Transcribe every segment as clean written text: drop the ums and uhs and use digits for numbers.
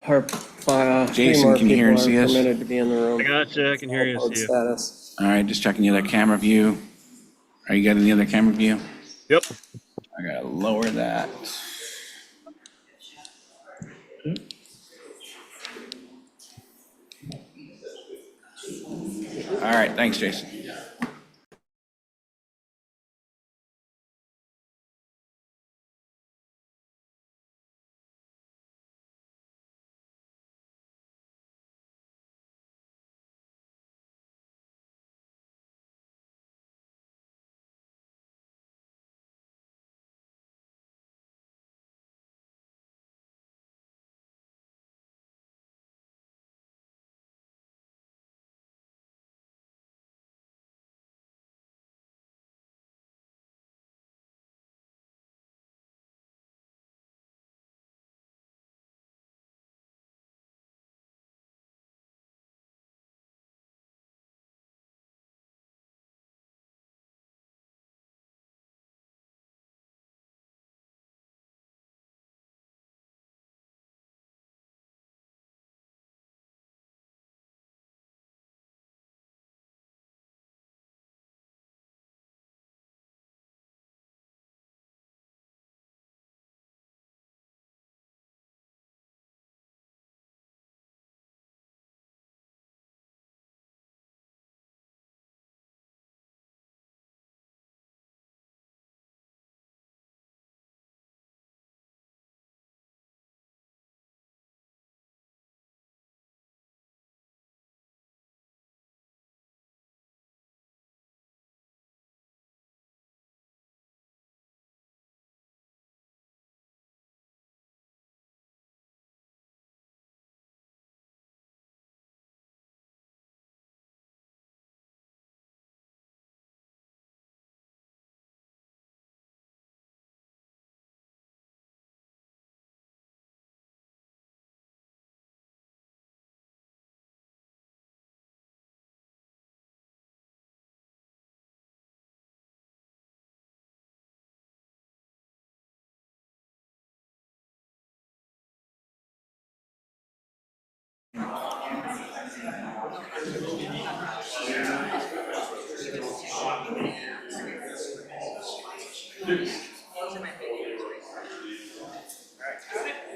Jason, can you hear and see us? Permitted to be in the room. I gotcha. I can hear you. See you. Status. All right, just checking the other camera view. Are you getting the other camera view? Yep. I gotta lower that. All right, thanks, Jason.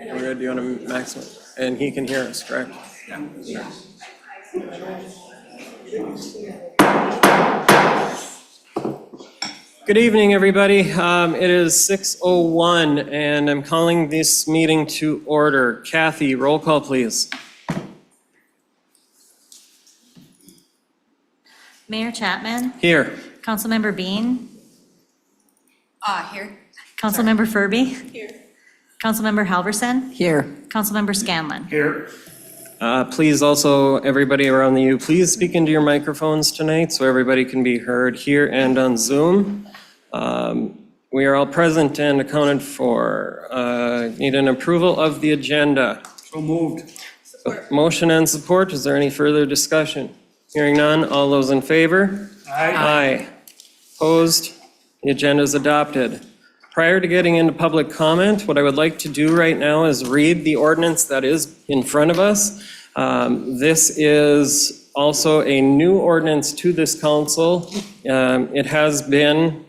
We're good. Do you want to maximum? And he can hear us, correct? Yeah. Good evening, everybody. It is 6:01, and I'm calling this meeting to order. Kathy, roll call, please. Mayor Chapman? Here. Councilmember Bean? Here. Councilmember Furby? Here. Councilmember Halverson? Here. Councilmember Scanlon? Here. Please also, everybody around the U, please speak into your microphones tonight so everybody can be heard here and on Zoom. We are all present and accounted for. Need an approval of the agenda. So moved. Motion and support. Is there any further discussion? Hearing none. All those in favor? Aye. Opposed? The agenda is adopted. Prior to getting into public comment, what I would like to do right now is read the ordinance that is in front of us. This is also a new ordinance to this council. It has been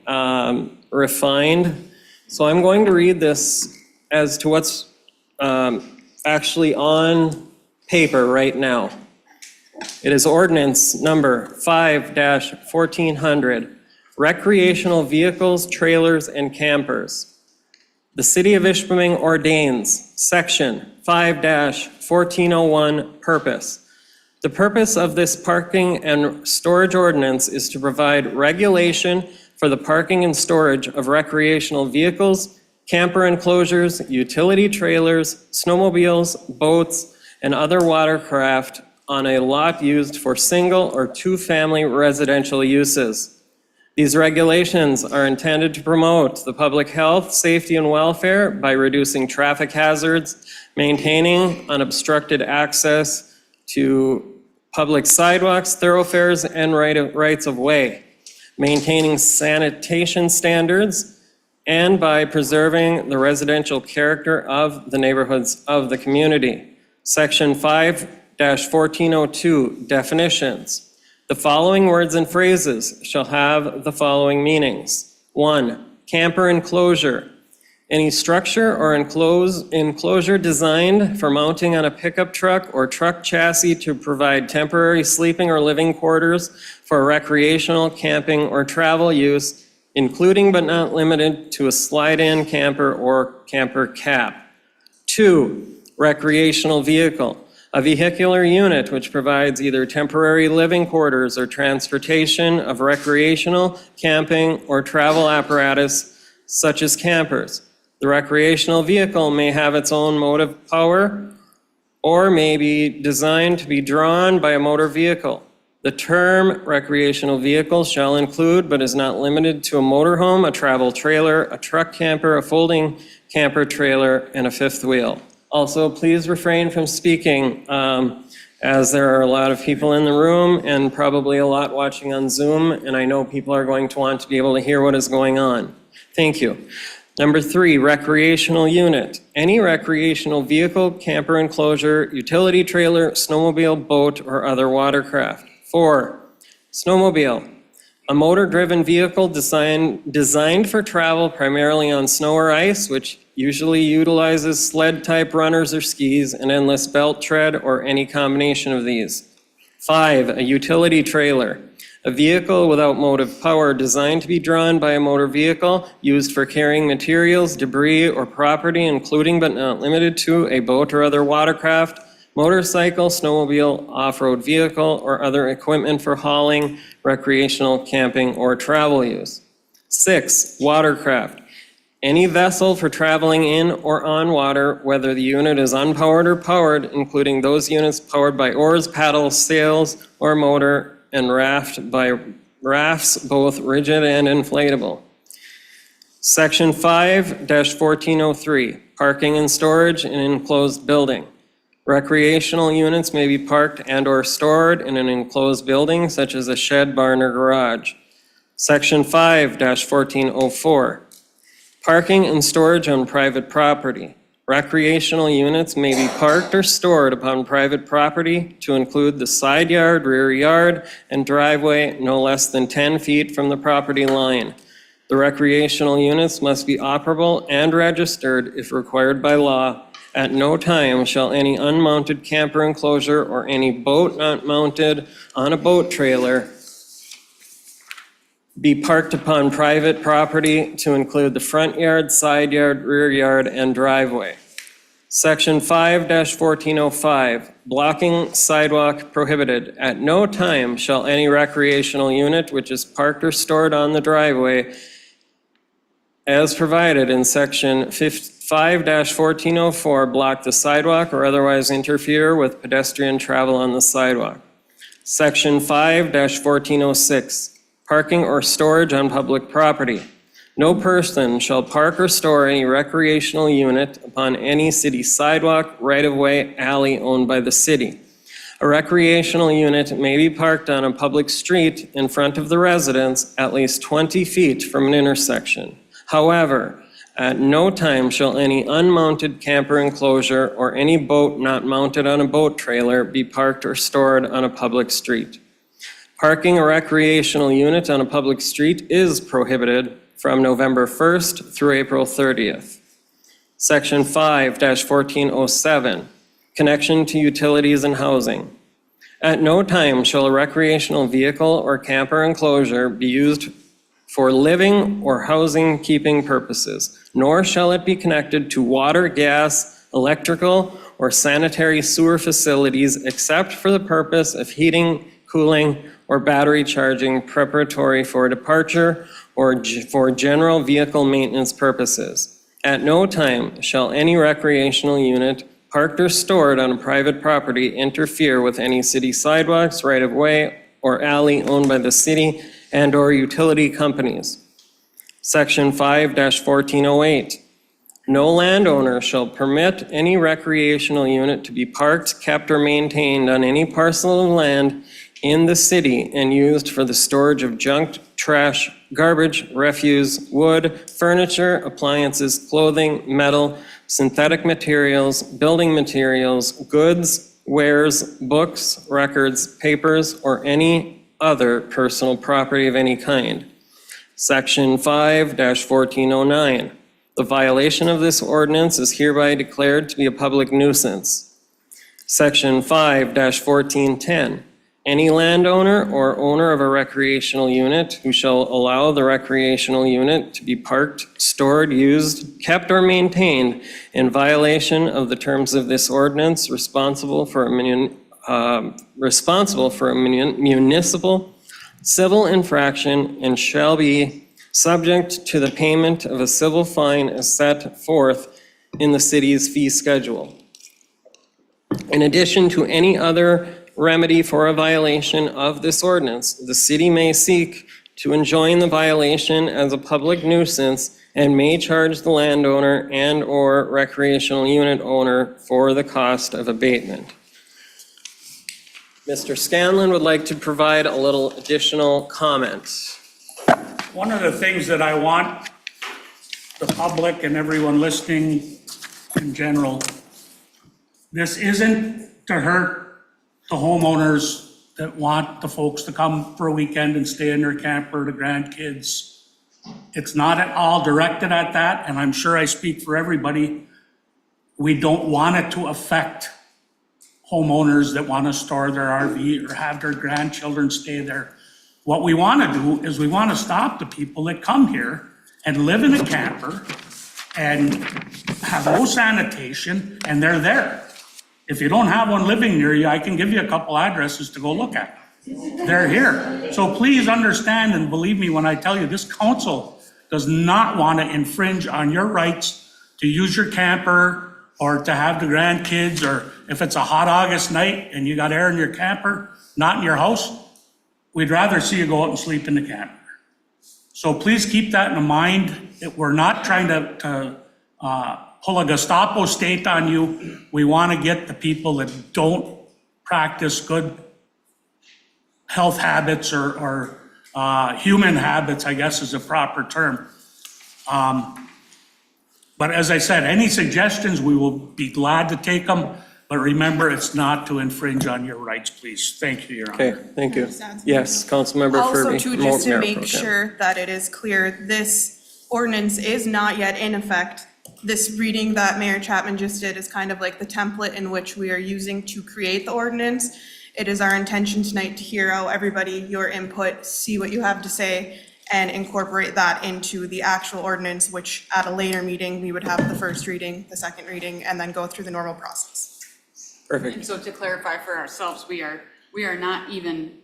refined. So I'm going to read this as to what's actually on paper right now. It is ordinance number 5-1400. Recreational vehicles, trailers, and campers. The City of Ishpeming ordains, Section 5-1401, purpose. The purpose of this parking and storage ordinance is to provide regulation for the parking and storage of recreational vehicles, camper enclosures, utility trailers, snowmobiles, boats, and other watercraft on a lot used for single or two-family residential uses. These regulations are intended to promote the public health, safety, and welfare by reducing traffic hazards, maintaining unobstructed access to public sidewalks, thoroughfares, and rights of way, maintaining sanitation standards, and by preserving the residential character of the neighborhoods of the community. Section 5-1402, definitions. The following words and phrases shall have the following meanings. 1, camper enclosure. Any structure or enclosure designed for mounting on a pickup truck or truck chassis to provide temporary sleeping or living quarters for recreational, camping, or travel use, including but not limited to a slide-in camper or camper cap. 2, recreational vehicle. A vehicular unit which provides either temporary living quarters or transportation of recreational, camping, or travel apparatus such as campers. The recreational vehicle may have its own motive power or may be designed to be drawn by a motor vehicle. The term recreational vehicle shall include, but is not limited to, a motorhome, a travel trailer, a truck camper, a folding camper trailer, and a fifth wheel. Also, please refrain from speaking as there are a lot of people in the room and probably a lot watching on Zoom, and I know people are going to want to be able to hear what is going on. Thank you. Number 3, recreational unit. Any recreational vehicle, camper enclosure, utility trailer, snowmobile, boat, or other watercraft. 4, snowmobile. A motor-driven vehicle designed for travel primarily on snow or ice, which usually utilizes sled-type runners or skis, an endless belt tread, or any combination of these. 5, a utility trailer. A vehicle without motive power designed to be drawn by a motor vehicle used for carrying materials, debris, or property, including but not limited to a boat or other watercraft, motorcycle, snowmobile, off-road vehicle, or other equipment for hauling, recreational, camping, or travel use. 6, watercraft. Any vessel for traveling in or on water, whether the unit is unpowered or powered, including those units powered by oars, paddles, sails, or motor, and rafts, both rigid and inflatable. Section 5-1403, parking and storage in an enclosed building. Recreational units may be parked and/or stored in an enclosed building, such as a shed, barn, or garage. Section 5-1404, parking and storage on private property. Recreational units may be parked or stored upon private property to include the side yard, rear yard, and driveway no less than 10 feet from the property line. The recreational units must be operable and registered if required by law. At no time shall any unmounted camper enclosure or any boat not mounted on a boat trailer be parked upon private property to include the front yard, side yard, rear yard, and driveway. Section 5-1405, blocking sidewalk prohibited. At no time shall any recreational unit which is parked or stored on the driveway as provided in section 5-1404 block the sidewalk or otherwise interfere with pedestrian travel on the sidewalk. Section 5-1406, parking or storage on public property. No person shall park or store any recreational unit upon any city sidewalk, right-of-way, alley owned by the city. A recreational unit may be parked on a public street in front of the residence at least 20 feet from an intersection. However, at no time shall any unmounted camper enclosure or any boat not mounted on a boat trailer be parked or stored on a public street. Parking a recreational unit on a public street is prohibited from November 1st through April 30th. Section 5-1407, connection to utilities and housing. At no time shall a recreational vehicle or camper enclosure be used for living or housing keeping purposes, nor shall it be connected to water, gas, electrical, or sanitary sewer facilities except for the purpose of heating, cooling, or battery charging preparatory for departure or for general vehicle maintenance purposes. At no time shall any recreational unit parked or stored on a private property interfere with any city sidewalks, right-of-way, or alley owned by the city and/or utility companies. Section 5-1408. No landowner shall permit any recreational unit to be parked, kept, or maintained on any parcel of land in the city and used for the storage of junk, trash, garbage, refuse, wood, furniture, appliances, clothing, metal, synthetic materials, building materials, goods, wares, books, records, papers, or any other personal property of any kind. Section 5-1409. The violation of this ordinance is hereby declared to be a public nuisance. Section 5-1410. Any landowner or owner of a recreational unit who shall allow the recreational unit to be parked, stored, used, kept, or maintained in violation of the terms of this ordinance responsible for a municipal civil infraction and shall be subject to the payment of a civil fine as set forth in the city's fee schedule. In addition to any other remedy for a violation of this ordinance, the city may seek to enjoin the violation as a public nuisance and may charge the landowner and/or recreational unit owner for the cost of abatement. Mr. Scanlon would like to provide a little additional comment. One of the things that I want the public and everyone listening in general, this isn't to hurt the homeowners that want the folks to come for a weekend and stay in their camper, the grandkids. It's not at all directed at that, and I'm sure I speak for everybody. We don't want it to affect homeowners that want to store their RV or have their grandchildren stay there. What we want to do is we want to stop the people that come here and live in a camper and have no sanitation, and they're there. If you don't have one living near you, I can give you a couple addresses to go look at. They're here. So please understand and believe me when I tell you, this council does not want to infringe on your rights to use your camper or to have the grandkids, or if it's a hot August night and you got air in your camper, not in your house, we'd rather see you go out and sleep in the camper. So please keep that in mind. We're not trying to pull a Gestapo state on you. We want to get the people that don't practice good health habits or human habits, I guess is a proper term. But as I said, any suggestions, we will be glad to take them. But remember, it's not to infringe on your rights, please. Thank you, Your Honor. Okay, thank you. Yes, Councilmember Furby. Also, too, just to Mayor make Pro Tem. sure that it is clear, this ordinance is not yet in effect. This reading that Mayor Chapman just did is kind of like the template in which we are using to create the ordinance. It is our intention tonight to hear out everybody, your input, see what you have to say, and incorporate that into the actual ordinance, which at a later meeting, we would have the first reading, the second reading, and then go through the normal process. Perfect. And so to clarify for ourselves, we are not even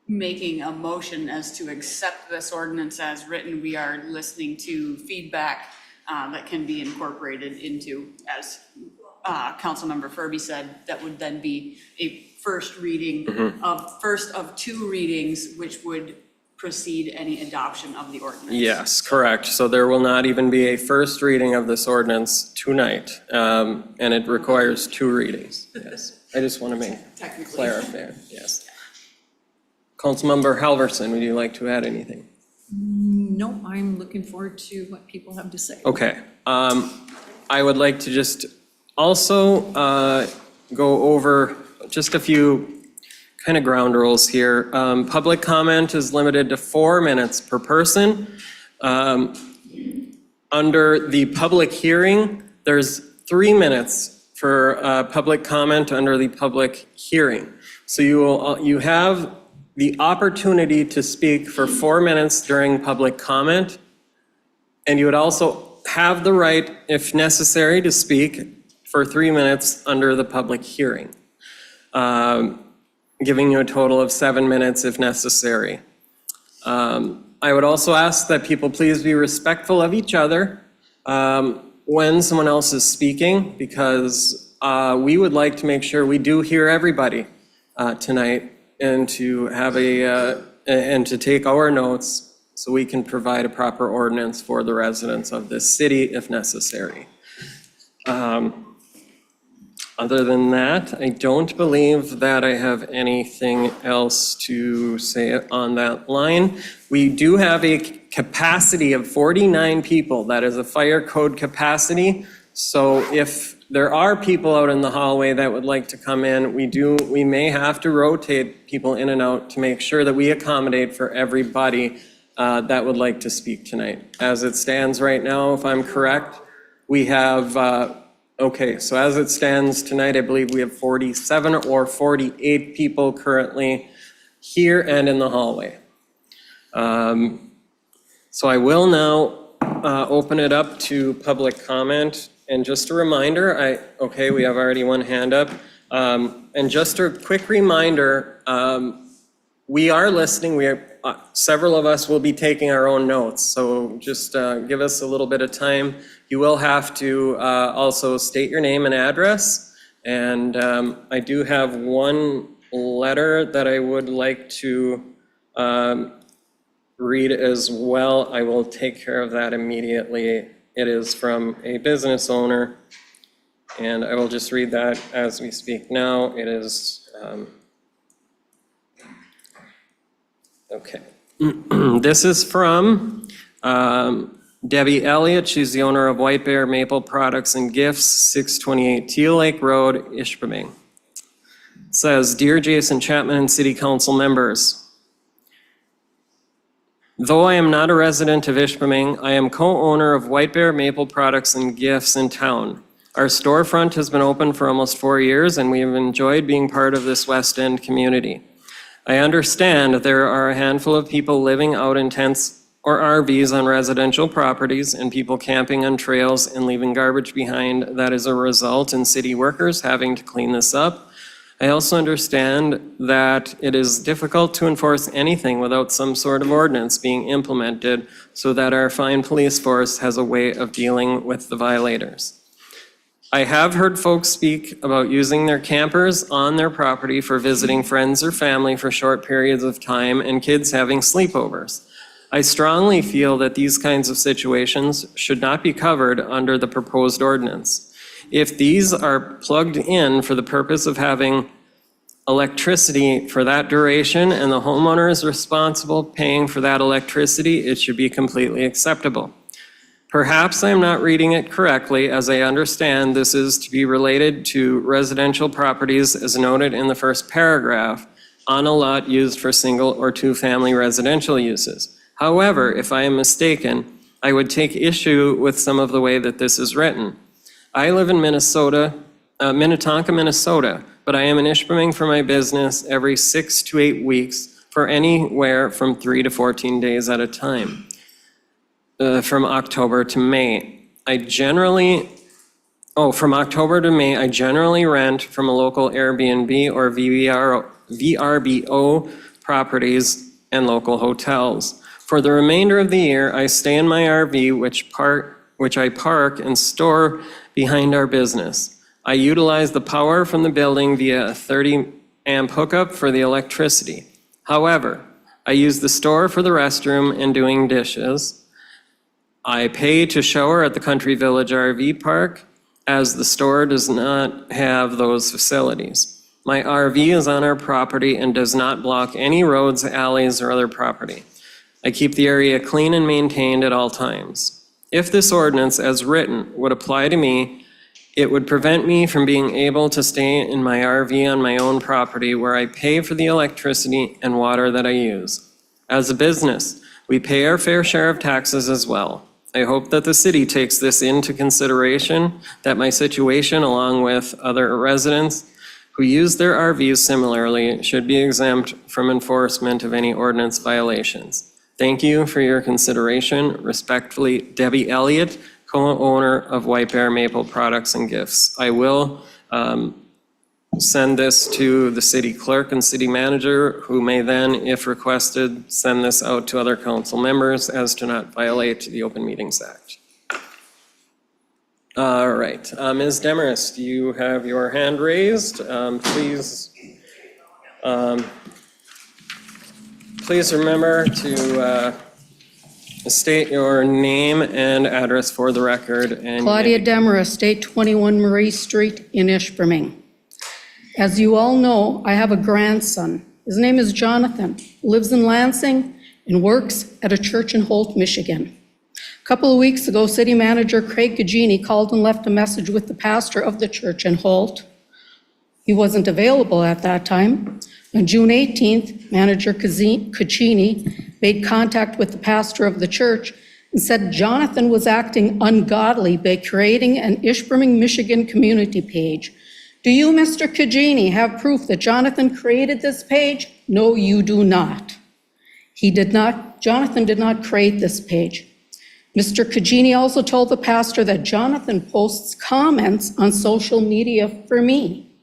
making a motion as to accept this ordinance as written. We are listening to feedback that can be incorporated into, as Councilmember Furby said, that would then be a first reading of, first of two readings, which would precede any adoption of the ordinance. Yes, correct. So there will not even be a first reading of this ordinance tonight, and it requires two readings. Yes, I just want to make clarify. Yes. Councilmember Halverson, would you like to add anything? No, I'm looking forward to what people have to say. Okay. I would like to just also go over just a few kind of ground rules here. Public comment is limited to 4 minutes per person. Under the public hearing, there's 3 minutes for public comment under the public hearing. So you have the opportunity to speak for 4 minutes during public comment, and you would also have the right, if necessary, to speak for 3 minutes under the public hearing, giving you a total of 7 minutes if necessary. I would also ask that people please be respectful of each other when someone else is speaking, because we would like to make sure we do hear everybody tonight, and to have and to take our notes so we can provide a proper ordinance for the residents of this city if necessary. Other than that, I don't believe that I have anything else to say on that line. We do have a capacity of 49 people. That is a fire code capacity. So if there are people out in the hallway that would like to come in, we may have to rotate people in and out to make sure that we accommodate for everybody that would like to speak tonight. As it stands right now, if I'm correct, we have, okay, so as it stands tonight, I believe we have 47 or 48 people currently here and in the hallway. So I will now open it up to public comment. And just a reminder, okay, we have already one hand up. And just a quick reminder, we are listening. Several of us will be taking our own notes. So just give us a little bit of time. You will have to also state your name and address. And I do have one letter that I would like to read as well. I will take care of that immediately. It is from a business owner, and I will just read that as we speak now. It is, okay. This is from Debbie Elliott. She's the owner of White Bear Maple Products and Gifts, 628 Teal Lake Road, Ishpeming. It says, Dear Jason Chapman and City Council members, though I am not a resident of Ishpeming, I am co-owner of White Bear Maple Products and Gifts in town. Our storefront has been open for almost 4 years, and we have enjoyed being part of this West End community. I understand that there are a handful of people living out in tents or RVs on residential properties and people camping on trails and leaving garbage behind that is a result in city workers having to clean this up. I also understand that it is difficult to enforce anything without some sort of ordinance being implemented so that our fine police force has a way of dealing with the violators. I have heard folks speak about using their campers on their property for visiting friends or family for short periods of time and kids having sleepovers. I strongly feel that these kinds of situations should not be covered under the proposed ordinance. If these are plugged in for the purpose of having electricity for that duration and the homeowner is responsible paying for that electricity, it should be completely acceptable. Perhaps I'm not reading it correctly, as I understand this is to be related to residential properties as noted in the first paragraph on a lot used for single or two-family residential uses. However, if I am mistaken, I would take issue with some of the way that this is written. I live in Minnesota, Minnetonka, Minnesota, but I am in Ishpeming for my business every 6 to 8 weeks for anywhere from 3 to 14 days at a time, from October to May. From October to May, I generally rent from a local Airbnb or VRBO properties and local hotels. For the remainder of the year, I stay in my RV, which I park and store behind our business. I utilize the power from the building via a 30-amp hookup for the electricity. However, I use the store for the restroom and doing dishes. I pay to shower at the Country Village RV Park, as the store does not have those facilities. My RV is on our property and does not block any roads, alleys, or other property. I keep the area clean and maintained at all times. If this ordinance, as written, would apply to me, it would prevent me from being able to stay in my RV on my own property where I pay for the electricity and water that I use. As a business, we pay our fair share of taxes as well. I hope that the city takes this into consideration, that my situation, along with other residents who use their RVs similarly, should be exempt from enforcement of any ordinance violations. Thank you for your consideration. Respectfully, Debbie Elliott, co-owner of White Bear Maple Products and Gifts. I will send this to the city clerk and city manager, who may then, if requested, send this out to other council members as to not violate the Open Meetings Act. All right, Ms. Demarest, you have your hand raised. Please remember to State your name and address for the record. And Claudia Demer, Estate 21 Marie Street in Ishpeming. As you all know, I have a grandson. His name is Jonathan, lives in Lansing and works at a church in Holt, Michigan. A couple of weeks ago, City Manager Craig Cagini called and left a message with the pastor of the church in Holt. He wasn't available at that time. On June 18th, Manager Cagini made contact with the pastor of the church and said Jonathan was acting ungodly by creating an Ishpeming, Michigan community page. Do you, Mr. Cagini, have proof that Jonathan created this page? No, you do not. Jonathan did not create this page. Mr. Cagini also told the pastor that Jonathan posts comments on social media for me.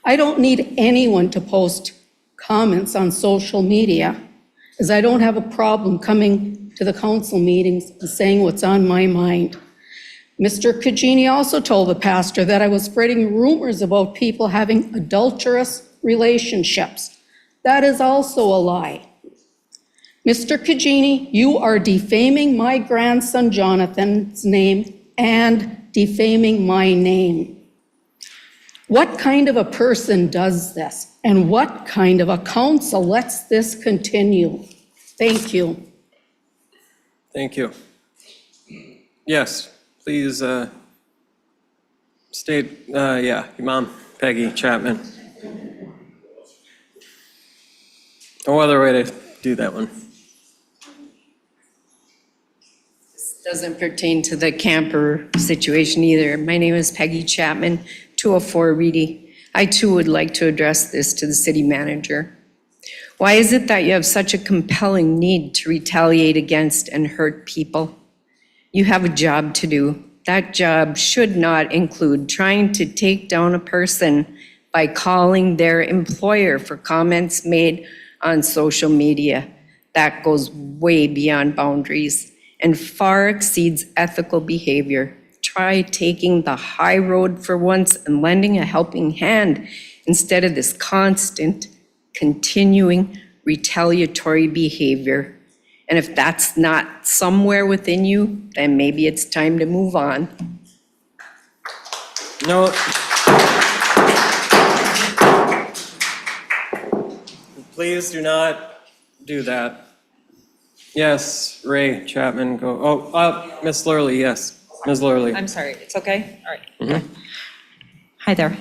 I don't need anyone to post comments on social media, as I don't have a problem coming to the council meetings and saying what's on my mind. Mr. Cagini also told the pastor that I was spreading rumors about people having adulterous relationships. That is also a lie. Mr. Cagini, you are defaming my grandson Jonathan's name and defaming my name. What kind of a person does this? And what kind of a council lets this continue? Thank you. Thank you. Yes, please state, your mom, Peggy Chapman. No other way to do that one. Doesn't pertain to the camper situation either. My name is Peggy Chapman, 204 Reedy. I too would like to address this to the city manager. Why is it that you have such a compelling need to retaliate against and hurt people? You have a job to do. That job should not include trying to take down a person by calling their employer for comments made on social media. That goes way beyond boundaries and far exceeds ethical behavior. Try taking the high road for once and lending a helping hand instead of this constant, continuing retaliatory behavior. And if that's not somewhere within you, then maybe it's time to move on. No. Please do not do that. Yes, Ray Chapman, go. Oh, Ms. Lurley, yes. Ms. Lurley. I'm sorry, it's okay? All right. Hi there.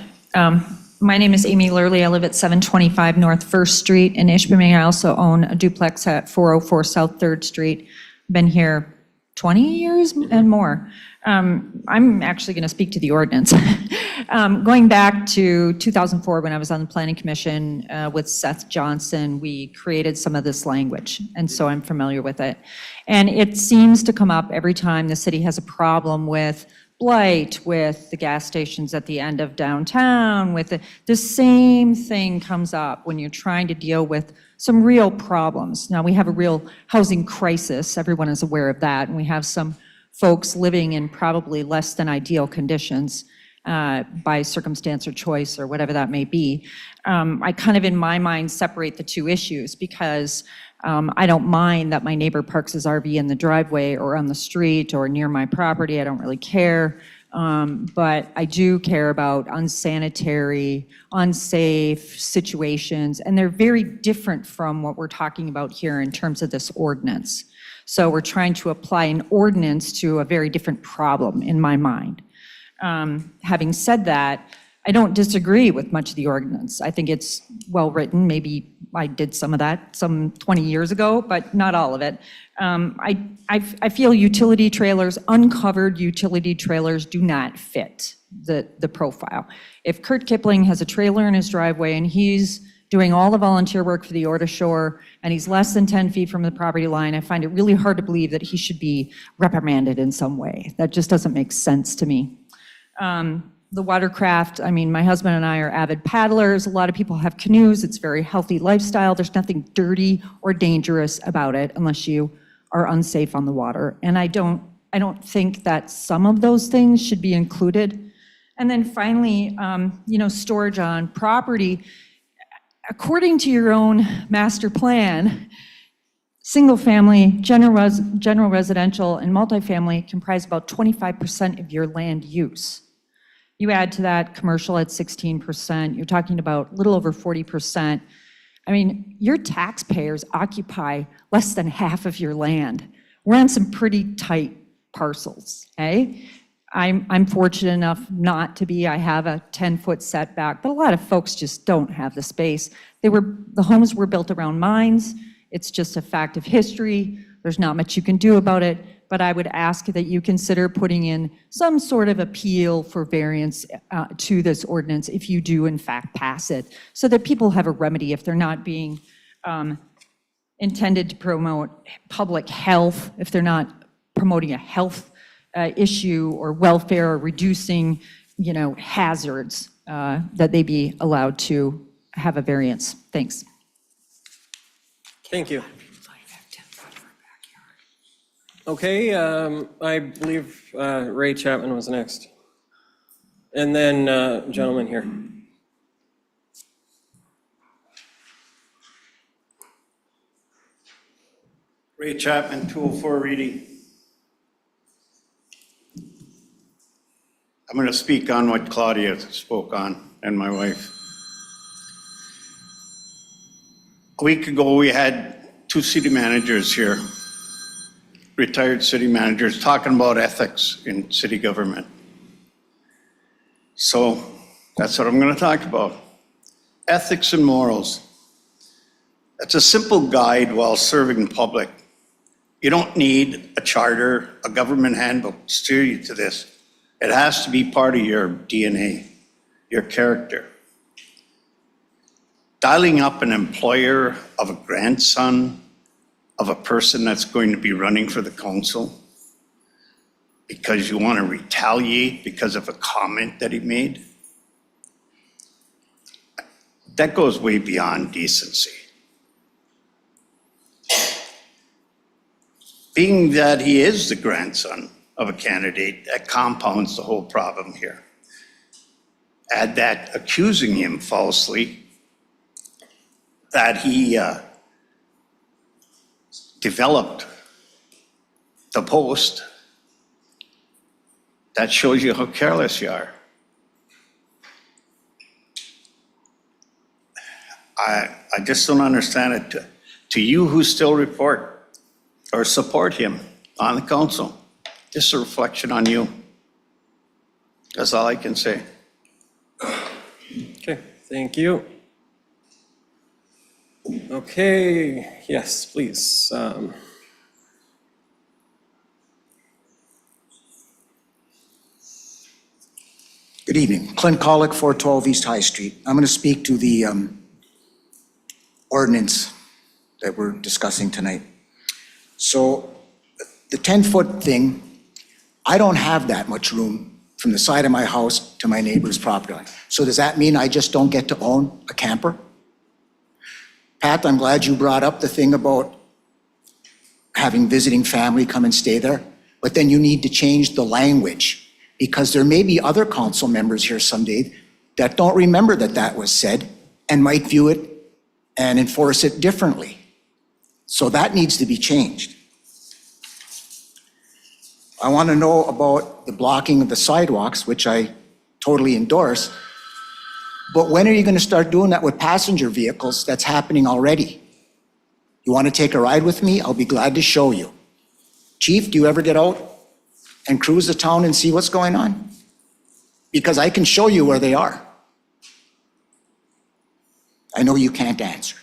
My name is Amy Lurley. I live at 725 North First Street in Ishpeming. I also own a duplex at 404 South Third Street. Been here 20 years and more. I'm actually going to speak to the ordinance. Going back to 2004, when I was on the Planning Commission with Seth Johnson, we created some of this language, and so I'm familiar with it. And it seems to come up every time the city has a problem with blight, with the gas stations at the end of downtown, with the same thing comes up when you're trying to deal with some real problems. Now, we have a real housing crisis. Everyone is aware of that. And we have some folks living in probably less than ideal conditions by circumstance or choice or whatever that may be. I kind of, in my mind, separate the two issues because I don't mind that my neighbor parks his RV in the driveway or on the street or near my property. I don't really care. But I do care about unsanitary, unsafe situations, and they're very different from what we're talking about here in terms of this ordinance. So we're trying to apply an ordinance to a very different problem in my mind. Having said that, I don't disagree with much of the ordinance. I think it's well-written. Maybe I did some of that some 20 years ago, but not all of it. I feel utility trailers, uncovered utility trailers do not fit the profile. If Kurt Kipling has a trailer in his driveway and he's doing all the volunteer work for the Orta Shore and he's less than 10 feet from the property line, I find it really hard to believe that he should be reprimanded in some way. That just doesn't make sense to me. The watercraft, I mean, my husband and I are avid paddlers. A lot of people have canoes. It's a very healthy lifestyle. There's nothing dirty or dangerous about it unless you are unsafe on the water. And I don't think that some of those things should be included. And then finally, storage on property. According to your own master plan, Single-family, general residential, and multifamily comprise about 25% of your land use. You add to that commercial at 16%, you're talking about a little over 40%. I mean, your taxpayers occupy less than half of your land. We're on some pretty tight parcels, okay? I'm fortunate enough not to be. I have a 10-foot setback, but a lot of folks just don't have the space. The homes were built around mines. It's just a fact of history. There's not much you can do about it, but I would ask that you consider putting in some sort of appeal for variance to this ordinance if you do in fact pass it, so that people have a remedy if they're not being intended to promote public health, if they're not promoting a health issue or welfare or reducing, hazards, that they be allowed to have a variance. Thanks. Thank you. Okay, I believe Ray Chapman was next. And then gentleman here. Ray Chapman, 204 Reading. I'm going to speak on what Claudia spoke on, and my wife. A week ago, we had two city managers here, retired city managers, talking about ethics in city government. So that's what I'm going to talk about. Ethics and morals. That's a simple guide while serving the public. You don't need a charter, a government handbook to steer you to this. It has to be part of your DNA, your character. Dialing up an employer of a grandson of a person that's going to be running for the council because you want to retaliate because of a comment that he made, that goes way beyond decency. Being that he is the grandson of a candidate, that compounds the whole problem here. Add that accusing him falsely that he developed the post, that shows you how careless you are. I just don't understand it. To you who still report or support him on the council, just a reflection on you. That's all I can say. Okay, thank you. Okay, yes, please. Good evening. Clint Collick, 412 East High Street. I'm going to speak to the ordinance that we're discussing tonight. So the 10-foot thing, I don't have that much room from the side of my house to my neighbor's property line. So does that mean I just don't get to own a camper? Pat, I'm glad you brought up the thing about having visiting family come and stay there, but then you need to change the language, because there may be other council members here someday that don't remember that that was said and might view it and enforce it differently. So that needs to be changed. I want to know about the blocking of the sidewalks, which I totally endorse. But when are you going to start doing that with passenger vehicles? That's happening already. You want to take a ride with me? I'll be glad to show you. Chief, do you ever get out and cruise the town and see what's going on? Because I can show you where they are. I know you can't answer.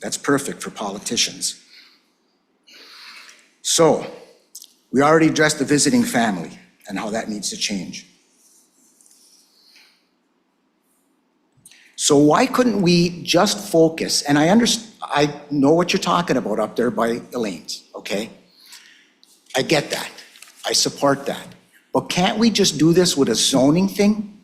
That's perfect for politicians. So, we already addressed the visiting family and how that needs to change. So why couldn't we just focus, and I know what you're talking about up there by Elaine's, okay? I get that. I support that. But can't we just do this with a zoning thing?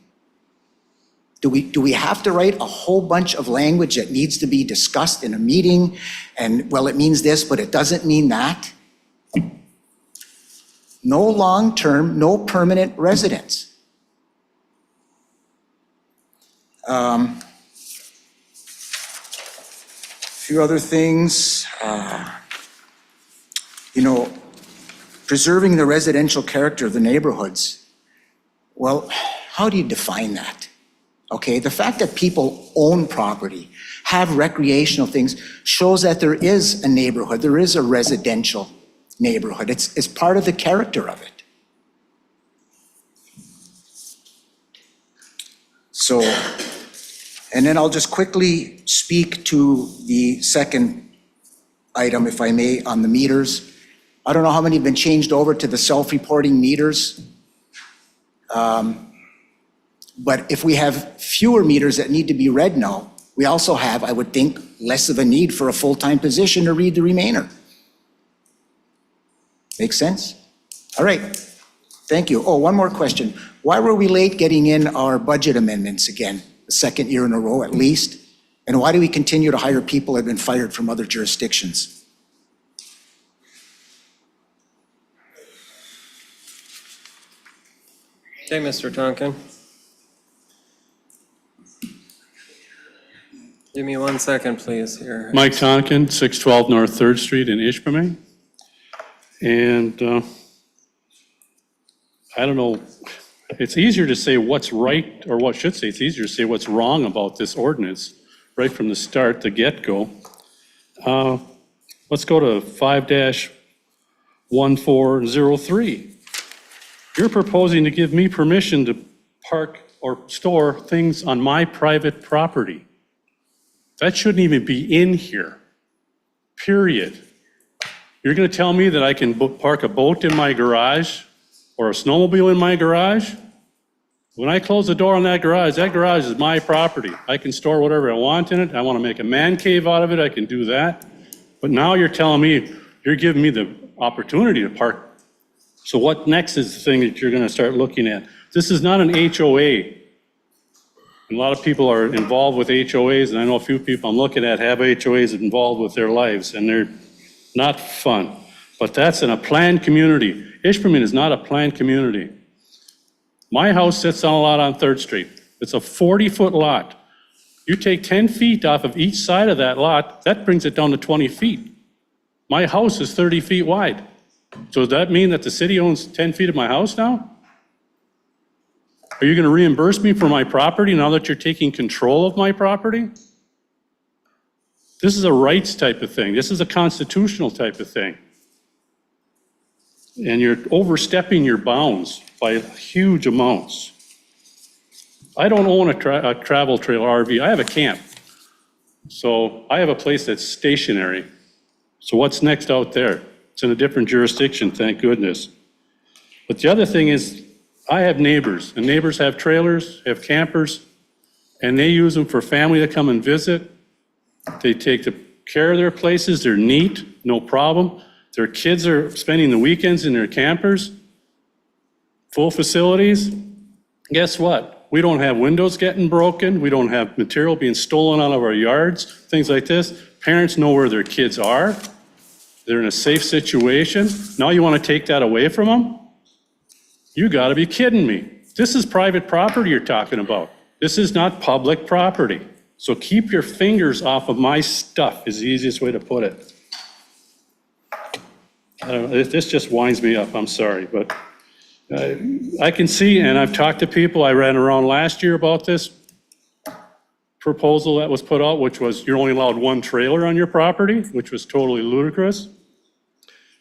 Do we have to write a whole bunch of language that needs to be discussed in a meeting? And, well, it means this, but it doesn't mean that? No long-term, no permanent residence. A few other things. you know, preserving the residential character of the neighborhoods. Well, how do you define that? Okay, the fact that people own property, have recreational things, shows that there is a neighborhood, there is a residential neighborhood. It's part of the character of it. So, and then I'll just quickly speak to the second item, if I may, on the meters. I don't know how many have been changed over to the self-reporting meters. But if we have fewer meters that need to be read now, we also have, I would think, less of a need for a full-time position to read the remainder. Make sense? All right, thank you. Oh, one more question. Why were we late getting in our budget amendments again, the second year in a row at least? And why do we continue to hire people who have been fired from other jurisdictions? Okay, Mr. Tonkin. Give me 1 second, please, here. Mike Tonkin, 612 North 3rd Street in Ishpeming. And I don't know, it's easier to say what's right, or what should say, it's easier to say what's wrong about this ordinance right from the start, the get-go. Let's go to 5-1403. You're proposing to give me permission to park or store things on my private property. That shouldn't even be in here, period. You're going to tell me that I can park a boat in my garage or a snowmobile in my garage? When I close the door on that garage is my property. I can store whatever I want in it. I want to make a man cave out of it, I can do that. But now you're telling me, you're giving me the opportunity to park. So what next is the thing that you're going to start looking at? This is not an HOA. A lot of people are involved with HOAs, and I know a few people I'm looking at have HOAs involved with their lives, and they're not fun. But that's in a planned community. Ishpeming is not a planned community. My house sits on a lot on 3rd Street. It's a 40-foot lot. You take 10 feet off of each side of that lot, that brings it down to 20 feet. My house is 30 feet wide. So does that mean that the city owns 10 feet of my house now? Are you going to reimburse me for my property now that you're taking control of my property? This is a rights type of thing. This is a constitutional type of thing. And you're overstepping your bounds by huge amounts. I don't own a travel trailer RV. I have a camp. So I have a place that's stationary. So what's next out there? It's in a different jurisdiction, thank goodness. But the other thing is, I have neighbors, and neighbors have trailers, have campers, and they use them for family to come and visit. They take care of their places, they're neat, no problem. Their kids are spending the weekends in their campers, full facilities. Guess what? We don't have windows getting broken, we don't have material being stolen out of our yards, things like this. Parents know where their kids are. They're in a safe situation. Now you want to take that away from them? You got to be kidding me. This is private property you're talking about. This is not public property. So keep your fingers off of my stuff is the easiest way to put it. I don't know, this just winds me up, I'm sorry, but I can see, and I've talked to people, I ran around last year about this proposal that was put out, which was you're only allowed one trailer on your property, which was totally ludicrous.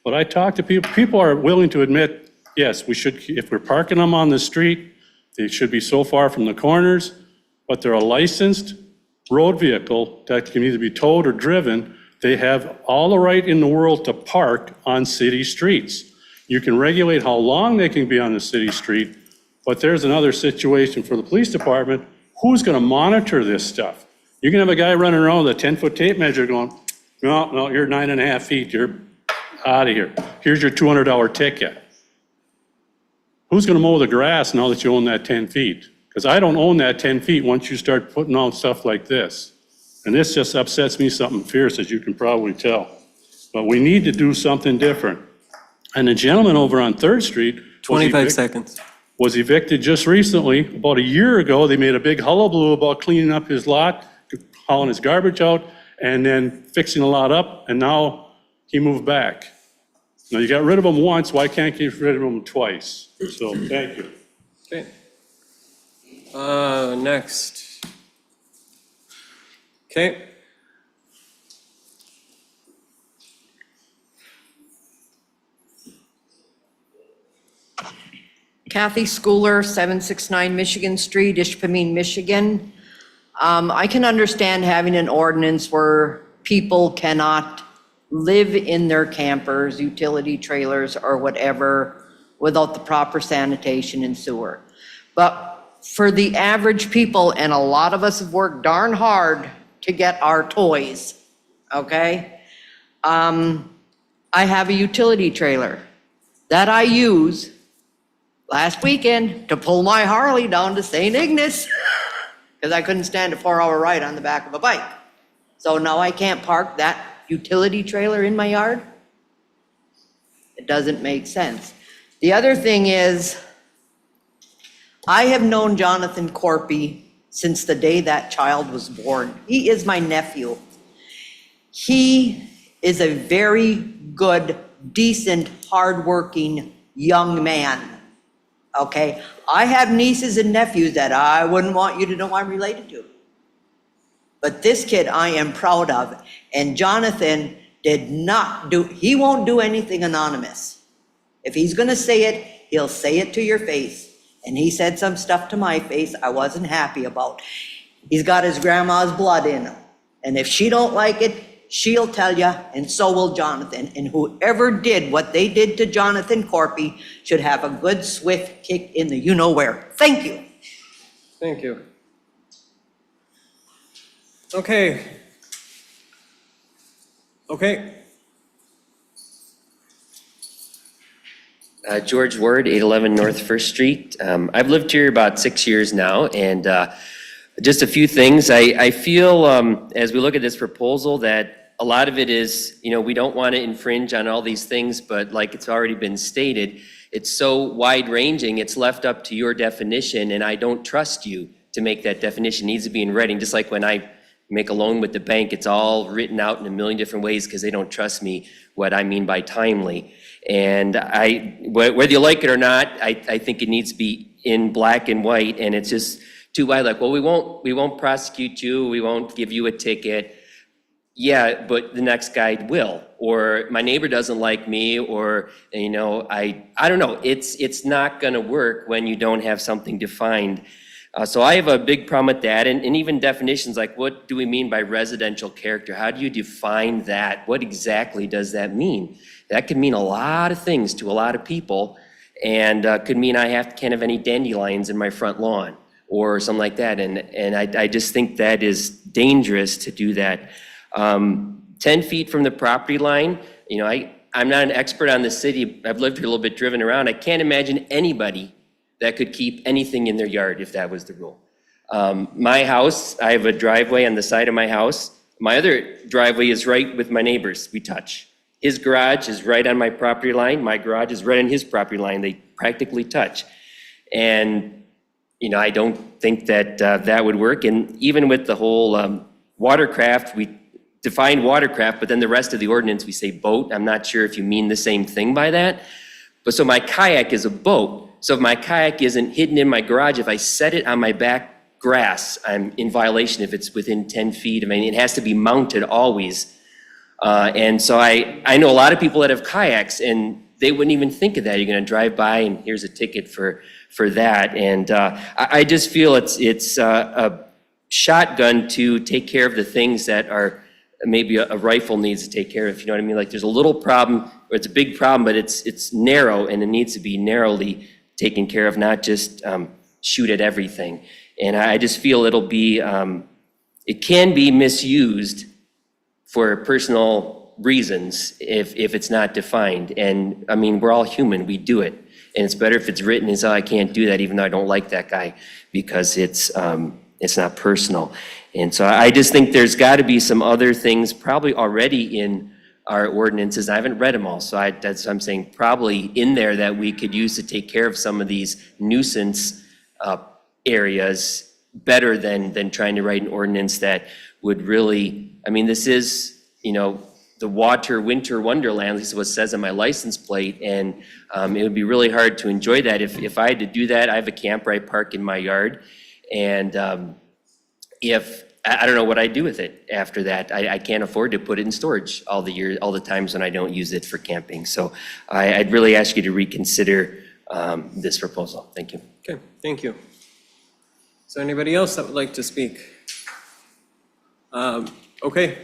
But I talked to people, people are willing to admit, yes, we should, if we're parking them on the street, they should be so far from the corners, but they're a licensed road vehicle that can either be towed or driven. They have all the right in the world to park on city streets. You can regulate how long they can be on the city street, but there's another situation for the police department. Who's going to monitor this stuff? You can have a guy running around with a 10-foot tape measure going, no, you're 9.5 feet, you're out of here. Here's your $200 ticket. Who's going to mow the grass now that you own that 10 feet? Because I don't own that 10 feet once you start putting out stuff like this. And this just upsets me something fierce, as you can probably tell. But we need to do something different. And the gentleman over on 3rd Street. 25 seconds. Was evicted just recently. About a year ago, they made a big hullabaloo about cleaning up his lot, hauling his garbage out, and then fixing the lot up, and now he moved back. Now, you got rid of them once, why can't you get rid of them twice? So, thank you. Okay. Next. Okay. Kathy Schooler, 769 Michigan Street, Ishpeming, Michigan. I can understand having an ordinance where people cannot live in their campers, utility trailers, or whatever without the proper sanitation and sewer. But for the average people, and a lot of us have worked darn hard to get our toys, okay? I have a utility trailer that I use last weekend to pull my Harley down to St. Ignace because I couldn't stand a 4-hour ride on the back of a bike. So now I can't park that utility trailer in my yard? It doesn't make sense. The other thing is, I have known Jonathan Corpy since the day that child was born. He is my nephew. He is a very good, decent, hardworking young man. Okay, I have nieces and nephews that I wouldn't want you to know I'm related to. But this kid I am proud of, and Jonathan he won't do anything anonymous. If he's gonna say it, he'll say it to your face. And he said some stuff to my face I wasn't happy about. He's got his grandma's blood in him. And if she don't like it, she'll tell you, and so will Jonathan. And whoever did what they did to Jonathan Corpy should have a good swift kick in the you-know-where. Thank you. Thank you. Okay. Okay. George Ward, 811 North First Street. I've lived here about 6 years now, and just a few things. I feel as we look at this proposal that a lot of it is, we don't want to infringe on all these things, but like it's already been stated, it's so wide-ranging, it's left up to your definition, and I don't trust you to make that definition. It needs to be in writing, just like when I make a loan with the bank, it's all written out in a million different ways because they don't trust me what I mean by timely. And whether you like it or not, I think it needs to be in black and white, and it's just too wide, like, well, we won't prosecute you, we won't give you a ticket. Yeah, but the next guy will, or my neighbor doesn't like me, or, I don't know. It's not gonna work when you don't have something defined. So I have a big problem with that, and even definitions like, what do we mean by residential character? How do you define that? What exactly does that mean? That could mean a lot of things to a lot of people, and could mean I can't have any dandelions in my front lawn, or something like that, and I just think that is dangerous to do that. 10 feet from the property line, I'm not an expert on the city. I've lived here a little bit, driven around. I can't imagine anybody that could keep anything in their yard if that was the rule. My house, I have a driveway on the side of my house. My other driveway is right with my neighbor's. We touch. His garage is right on my property line. My garage is right on his property line. They practically touch. And, I don't think that that would work. And even with the whole watercraft, we define watercraft, but then the rest of the ordinance, we say boat. I'm not sure if you mean the same thing by that. But so my kayak is a boat. So if my kayak isn't hidden in my garage, if I set it on my back grass, I'm in violation if it's within 10 feet. I mean, it has to be mounted always. And so I know a lot of people that have kayaks, and they wouldn't even think of that. You're going to drive by, and here's a ticket for that. And I just feel it's a shotgun to take care of the things that are maybe a rifle needs to take care of. You know what I mean? Like, there's a little problem, or it's a big problem, but it's narrow, and it needs to be narrowly taken care of, not just shoot at everything. And I just feel it'll be, it can be misused for personal reasons if it's not defined. And I mean, we're all human, we do it. And it's better if it's written as, oh, I can't do that, even though I don't like that guy, because it's not personal. And so I just think there's got to be some other things probably already in our ordinances. I haven't read them all, so that's what I'm saying, probably in there that we could use to take care of some of these nuisance areas better than trying to write an ordinance that would really, I mean, this is, the the water winter wonderland, at least what it says on my license plate, and it would be really hard to enjoy that if I had to do that. I have a camper I park in my yard, and if I don't know what I'd do with it after that. I can't afford to put it in storage all the times when I don't use it for camping. So I'd really ask you to reconsider this proposal. Thank you. Okay, thank you. Is there anybody else that would like to speak? Okay,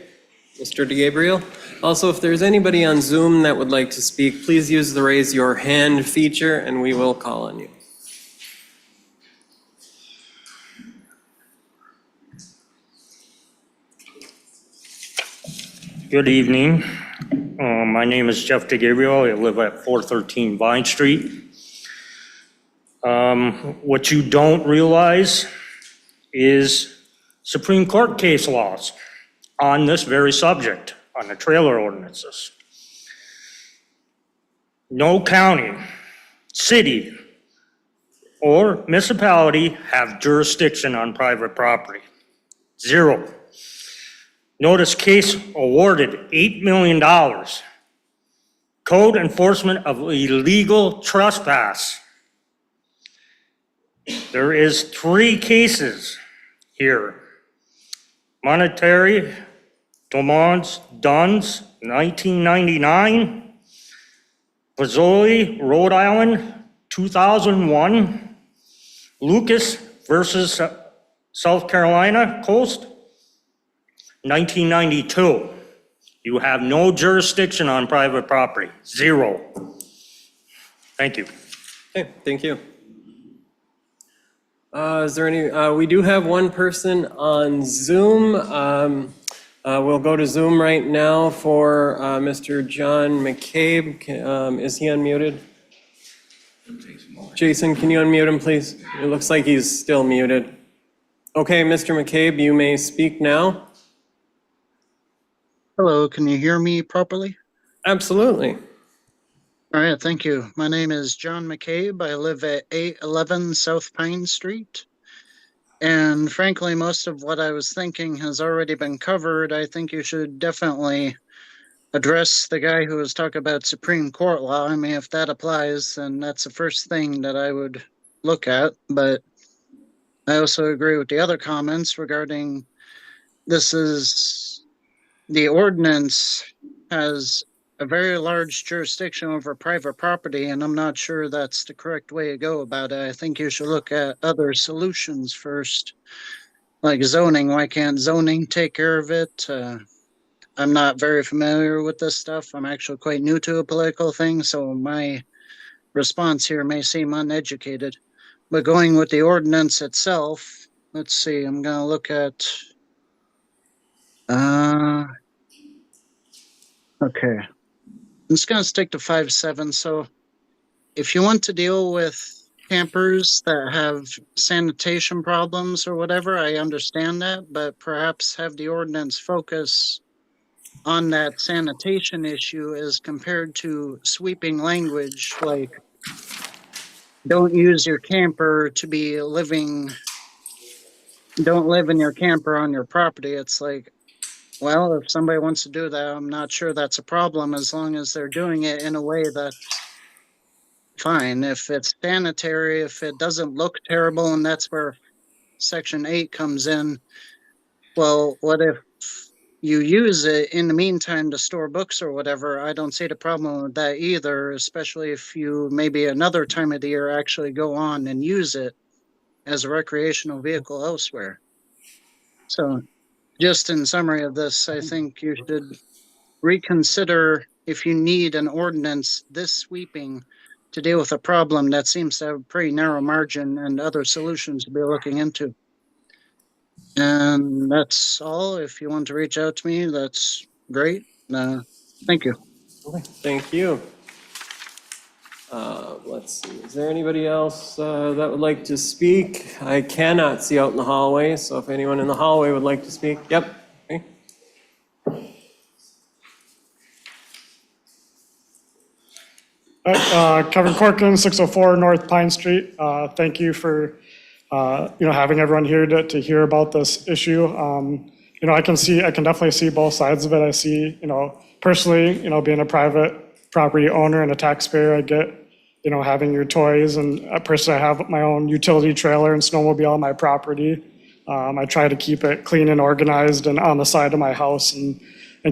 Mr. DeGabriel. Also, if there's anybody on Zoom that would like to speak, please use the raise your hand feature and we will call on you. Good evening. My name is Jeff DeGabriel. I live at 413 Vine Street. What you don't realize is Supreme Court case laws on this very subject, on the trailer ordinances. No county, city, or municipality have jurisdiction on private property. Zero. Notice case awarded $8 million. Code enforcement of illegal trespass. There is 3 cases here. Monetary, Duns, 1999. Pozzoli, Rhode Island, 2001. Lucas versus South Carolina Coast, 1992. You have no jurisdiction on private property. Zero. Thank you. Okay, thank you. Is there any, we do have one person on Zoom. We'll go to Zoom right now for Mr. John McCabe. Is he unmuted? Jason, can you unmute him, please? It looks like he's still muted. Okay, Mr. McCabe, you may speak now. Hello, can you hear me properly? Absolutely. All right, thank you. My name is John McCabe. I live at 811 South Pine Street. And frankly, most of what I was thinking has already been covered. I think you should definitely address the guy who was talking about Supreme Court law. I mean, if that applies, then that's the first thing that I would look at. But I also agree with the other comments regarding the ordinance has a very large jurisdiction over private property, and I'm not sure that's the correct way to go about it. I think you should look at other solutions first, like zoning. Why can't zoning take care of it? I'm not very familiar with this stuff. I'm actually quite new to a political thing, so my response here may seem uneducated. But going with the ordinance itself, let's see, I'm going to look at, okay. I'm just going to stick to 5.7. So if you want to deal with campers that have sanitation problems or whatever, I understand that, but perhaps have the ordinance focus on that sanitation issue as compared to sweeping language like don't use your camper to be living, don't live in your camper on your property. It's like, well, if somebody wants to do that, I'm not sure that's a problem as long as they're doing it in a way that's fine. If it's sanitary, if it doesn't look terrible, and that's where Section 8 comes in, well, what if you use it in the meantime to store books or whatever? I don't see the problem with that either, especially if you maybe another time of the year actually go on and use it as a recreational vehicle elsewhere. So just in summary of this, I think you should reconsider if you need an ordinance this sweeping to deal with a problem that seems to have a pretty narrow margin and other solutions to be looking into. And that's all. If you want to reach out to me, that's great. Thank you. Okay, thank you. Let's see, is there anybody else that would like to speak? I cannot see out in the hallway, so if anyone in the hallway would like to speak, yep. Okay. Kevin Corcoran, 604 North Pine Street. Thank you for having everyone here to hear about this issue. I can definitely see both sides of it. I see, personally, being a private property owner and a taxpayer, I get, having your toys, and personally, I have my own utility trailer and snowmobile on my property. I try to keep it clean and organized and on the side of my house and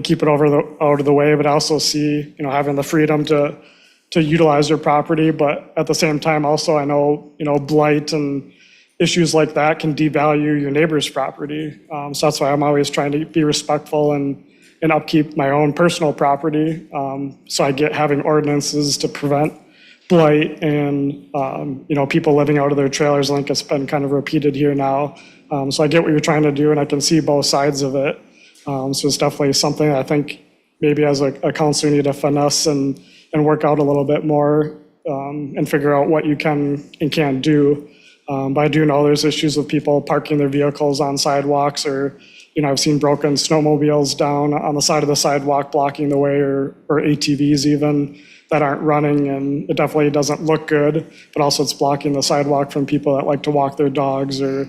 keep it out of the way, but I also see, having the freedom to utilize your property, but at the same time, also, I know, blight and issues like that can devalue your neighbor's property. So that's why I'm always trying to be respectful and upkeep my own personal property. So I get having ordinances to prevent blight and, people living out of their trailers. I think it's been kind of repeated here now. So I get what you're trying to do, and I can see both sides of it. So it's definitely something I think maybe as a counselor you need to finesse and work out a little bit more and figure out what you can and can't do. But I do know there's issues with people parking their vehicles on sidewalks, or, I've seen broken snowmobiles down on the side of the sidewalk blocking the way, or ATVs even that aren't running, and it definitely doesn't look good, but also it's blocking the sidewalk from people that like to walk their dogs or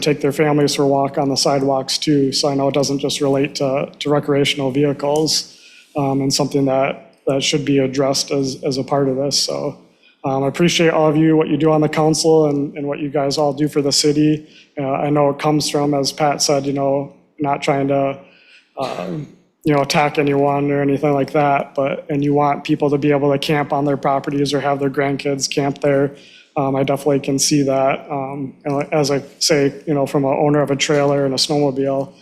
take their families for a walk on the sidewalks too. So I know it doesn't just relate to recreational vehicles, and something that should be addressed as a part of this. So I appreciate all of you, what you do on the council and what you guys all do for the city. I know it comes from, as Pat said, not trying to, attack anyone or anything like that, and you want people to be able to camp on their properties or have their grandkids camp there. I definitely can see that. And as I say, from an owner of a trailer and a snowmobile,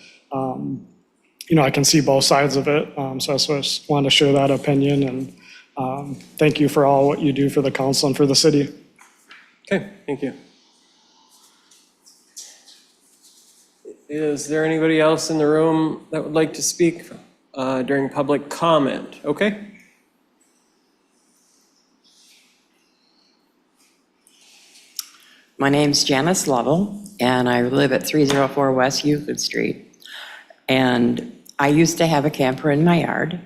I can see both sides of it. So I just wanted to share that opinion, and thank you for all what you do for the council and for the city. Okay, thank you. Is there anybody else in the room that would like to speak during public comment? Okay. My name's Janice Lovell, and I live at 304 West Euclid Street. And I used to have a camper in my yard,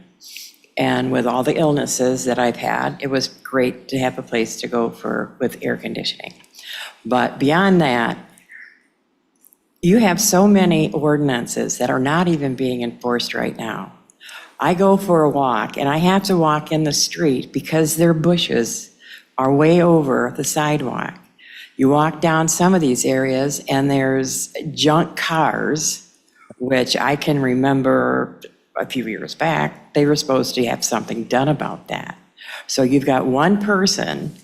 and with all the illnesses that I've had, it was great to have a place to go with air conditioning. But beyond that, you have so many ordinances that are not even being enforced right now. I go for a walk, and I have to walk in the street because their bushes are way over the sidewalk. You walk down some of these areas, and there's junk cars, which I can remember a few years back, they were supposed to have something done about that. So you've got one person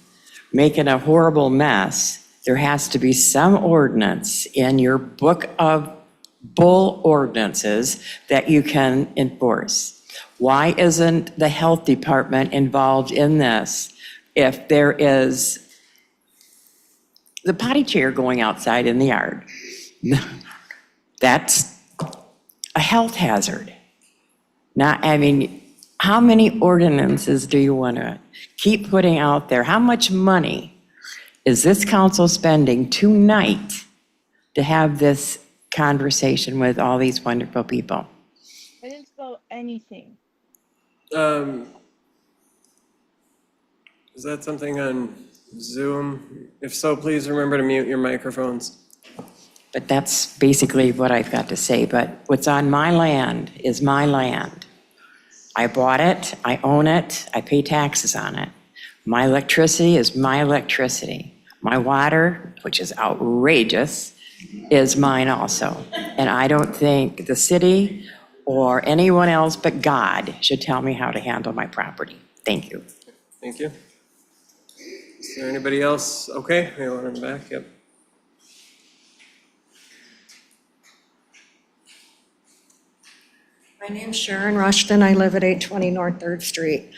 making a horrible mess. There has to be some ordinance in your book of bull ordinances that you can enforce. Why isn't the health department involved in this? If there is the potty chair going outside in the yard, that's a health hazard. How many ordinances do you want to keep putting out there? How much money is this council spending tonight to have this conversation with all these wonderful people? I didn't spell anything. Is that something on Zoom? If so, please remember to mute your microphones. But that's basically what I've got to say. But what's on my land is my land. I bought it, I own it, I pay taxes on it. My electricity is my electricity. My water, which is outrageous, is mine also. And I don't think the city or anyone else but God should tell me how to handle my property. Thank you. Thank you. Is there anybody else? Okay, we want in the back, yep. My name's Sharon Rushton. I live at 820 North 3rd Street.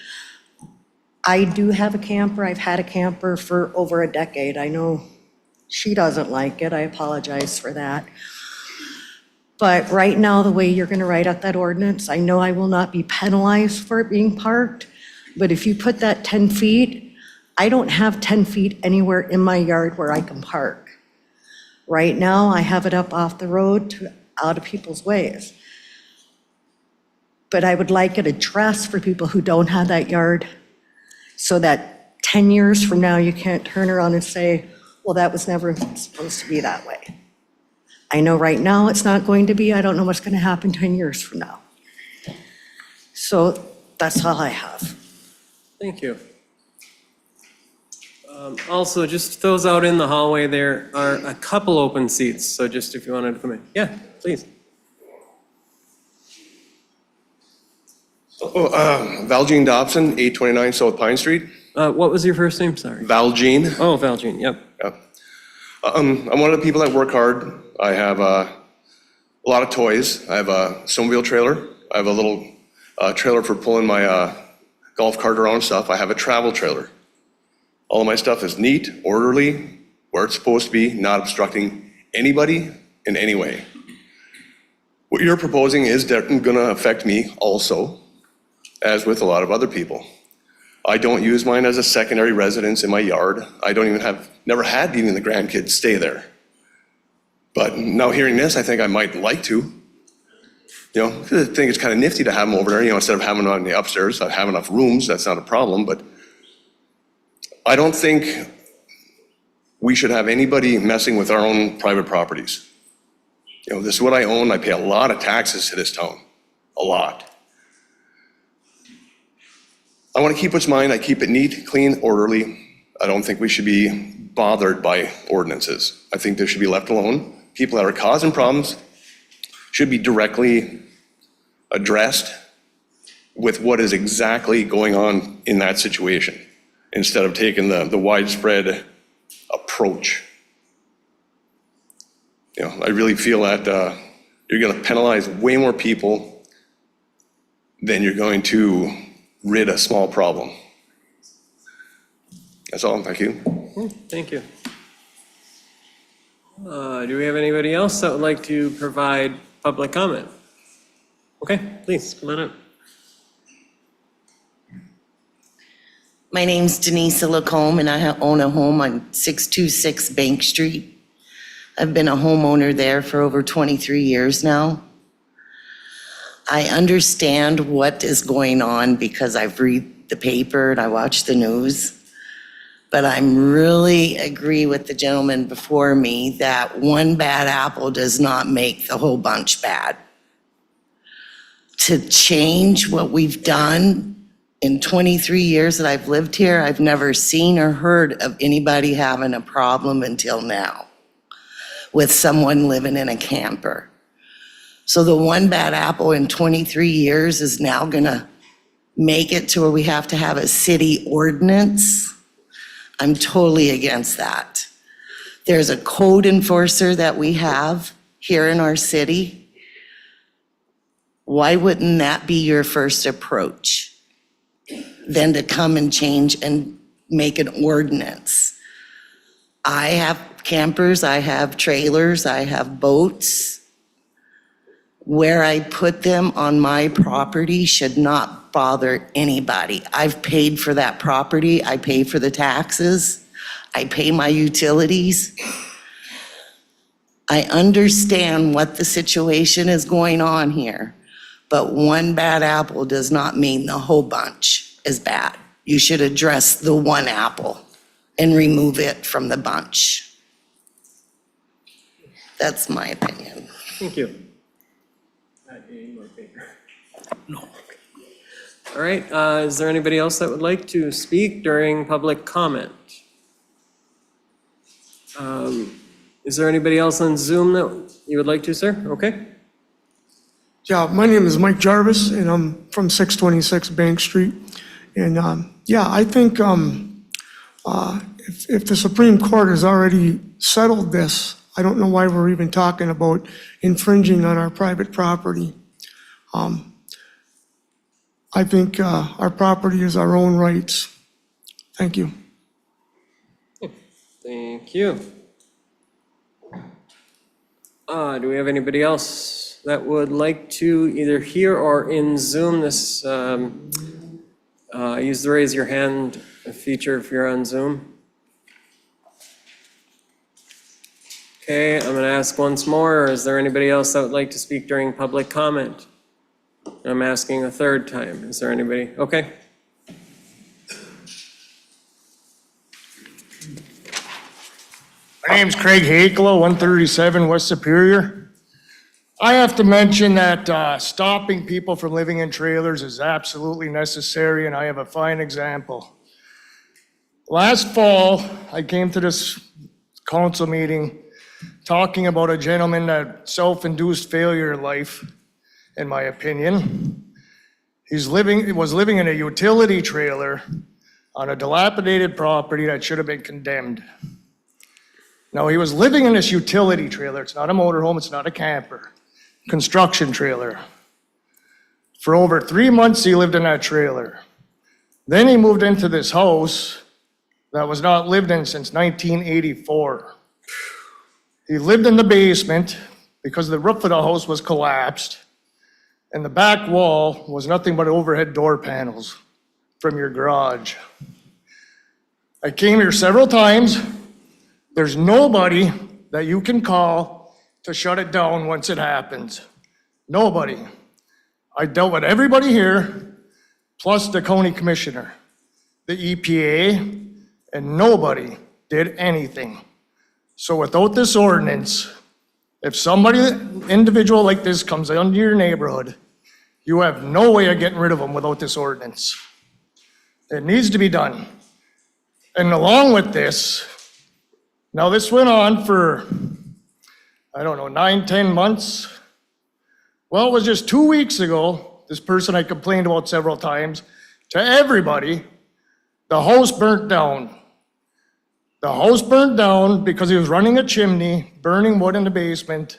I do have a camper. I've had a camper for over a decade. I know she doesn't like it. I apologize for that. But right now, the way you're going to write out that ordinance, I know I will not be penalized for it being parked. But if you put that 10 feet, I don't have 10 feet anywhere in my yard where I can park. Right now, I have it up off the road out of people's ways. But I would like it addressed for people who don't have that yard, so that 10 years from now, you can't turn around and say, well, that was never supposed to be that way. I know right now it's not going to be. I don't know what's going to happen 10 years from now. So that's all I have. Thank you. Also, just those out in the hallway, there are a couple open seats, so just if you wanted to come in. Yeah, please. Valjean Dobson, 829 South Pine Street. What was your first name? Sorry. Valjean. Oh, Valjean, yep. I'm one of the people that work hard. I have a lot of toys. I have a snowmobile trailer. I have a little trailer for pulling my golf cart around and stuff. I have a travel trailer. All of my stuff is neat, orderly, where it's supposed to be, not obstructing anybody in any way. What you're proposing is going to affect me also, as with a lot of other people. I don't use mine as a secondary residence in my yard. I don't even never had even the grandkids stay there. But now hearing this, I think I might like to. You know, I think it's kind of nifty to have them over there, instead of having them on the upstairs. I have enough rooms, that's not a problem, but I don't think we should have anybody messing with our own private properties. This is what I own. I pay a lot of taxes to this town, a lot. I want to keep what's mine. I keep it neat, clean, orderly. I don't think we should be bothered by ordinances. I think they should be left alone. People that are causing problems should be directly addressed with what is exactly going on in that situation, instead of taking the widespread approach. I really feel that you're going to penalize way more people than you're going to rid a small problem. That's all. Thank you. Thank you. Do we have anybody else that would like to provide public comment? Okay, please, come on up. My name's Denise Lacombe, and I own a home on 626 Bank Street. I've been a homeowner there for over 23 years now. I understand what is going on because I've read the paper and I watch the news. But I'm really agree with the gentleman before me that one bad apple does not make the whole bunch bad. To change what we've done in 23 years that I've lived here, I've never seen or heard of anybody having a problem until now with someone living in a camper. So the one bad apple in 23 years is now gonna make it to where we have to have a city ordinance. I'm totally against that. There's a code enforcer that we have here in our city. Why wouldn't that be your first approach? Than to come and change and make an ordinance. I have campers, I have trailers, I have boats. Where I put them on my property should not bother anybody. I've paid for that property, I pay for the taxes, I pay my utilities. I understand what the situation is going on here, but one bad apple does not mean the whole bunch is bad. You should address the one apple and remove it from the bunch. That's my opinion. Thank you. Any more paper? No. All right, is there anybody else that would like to speak during public comment? Is there anybody else on Zoom that you would like to, sir? Okay. Yeah, my name is Mike Jarvis, and I'm from 626 Bank Street. And I think if the Supreme Court has already settled this, I don't know why we're even talking about infringing on our private property. I think our property is our own rights. Thank you. Thank you. Do we have anybody else that would like to either here or in Zoom this, use the raise your hand feature if you're on Zoom? Okay, I'm gonna ask once more, is there anybody else that would like to speak during public comment? I'm asking a third time, is there anybody? Okay. My name's Craig Hakela, 137 West Superior. I have to mention that stopping people from living in trailers is absolutely necessary, and I have a fine example. Last fall, I came to this council meeting talking about a gentleman that self-induced failure in life, in my opinion. He was living in a utility trailer on a dilapidated property that should have been condemned. Now, he was living in this utility trailer. It's not a motorhome, it's not a camper. Construction trailer. For over 3 months, he lived in that trailer. Then he moved into this house that was not lived in since 1984. He lived in the basement because the roof of the house was collapsed, and the back wall was nothing but overhead door panels from your garage. I came here several times. There's nobody that you can call to shut it down once it happens. Nobody. I dealt with everybody here, plus the county commissioner, the EPA, and nobody did anything. So without this ordinance, if somebody, individual like this comes into your neighborhood, you have no way of getting rid of them without this ordinance. It needs to be done. And along with this, now this went on for, 9, 10 months. Well, it was just 2 weeks ago, this person I complained about several times, to everybody, the house burnt down. The house burnt down because he was running a chimney, burning wood in the basement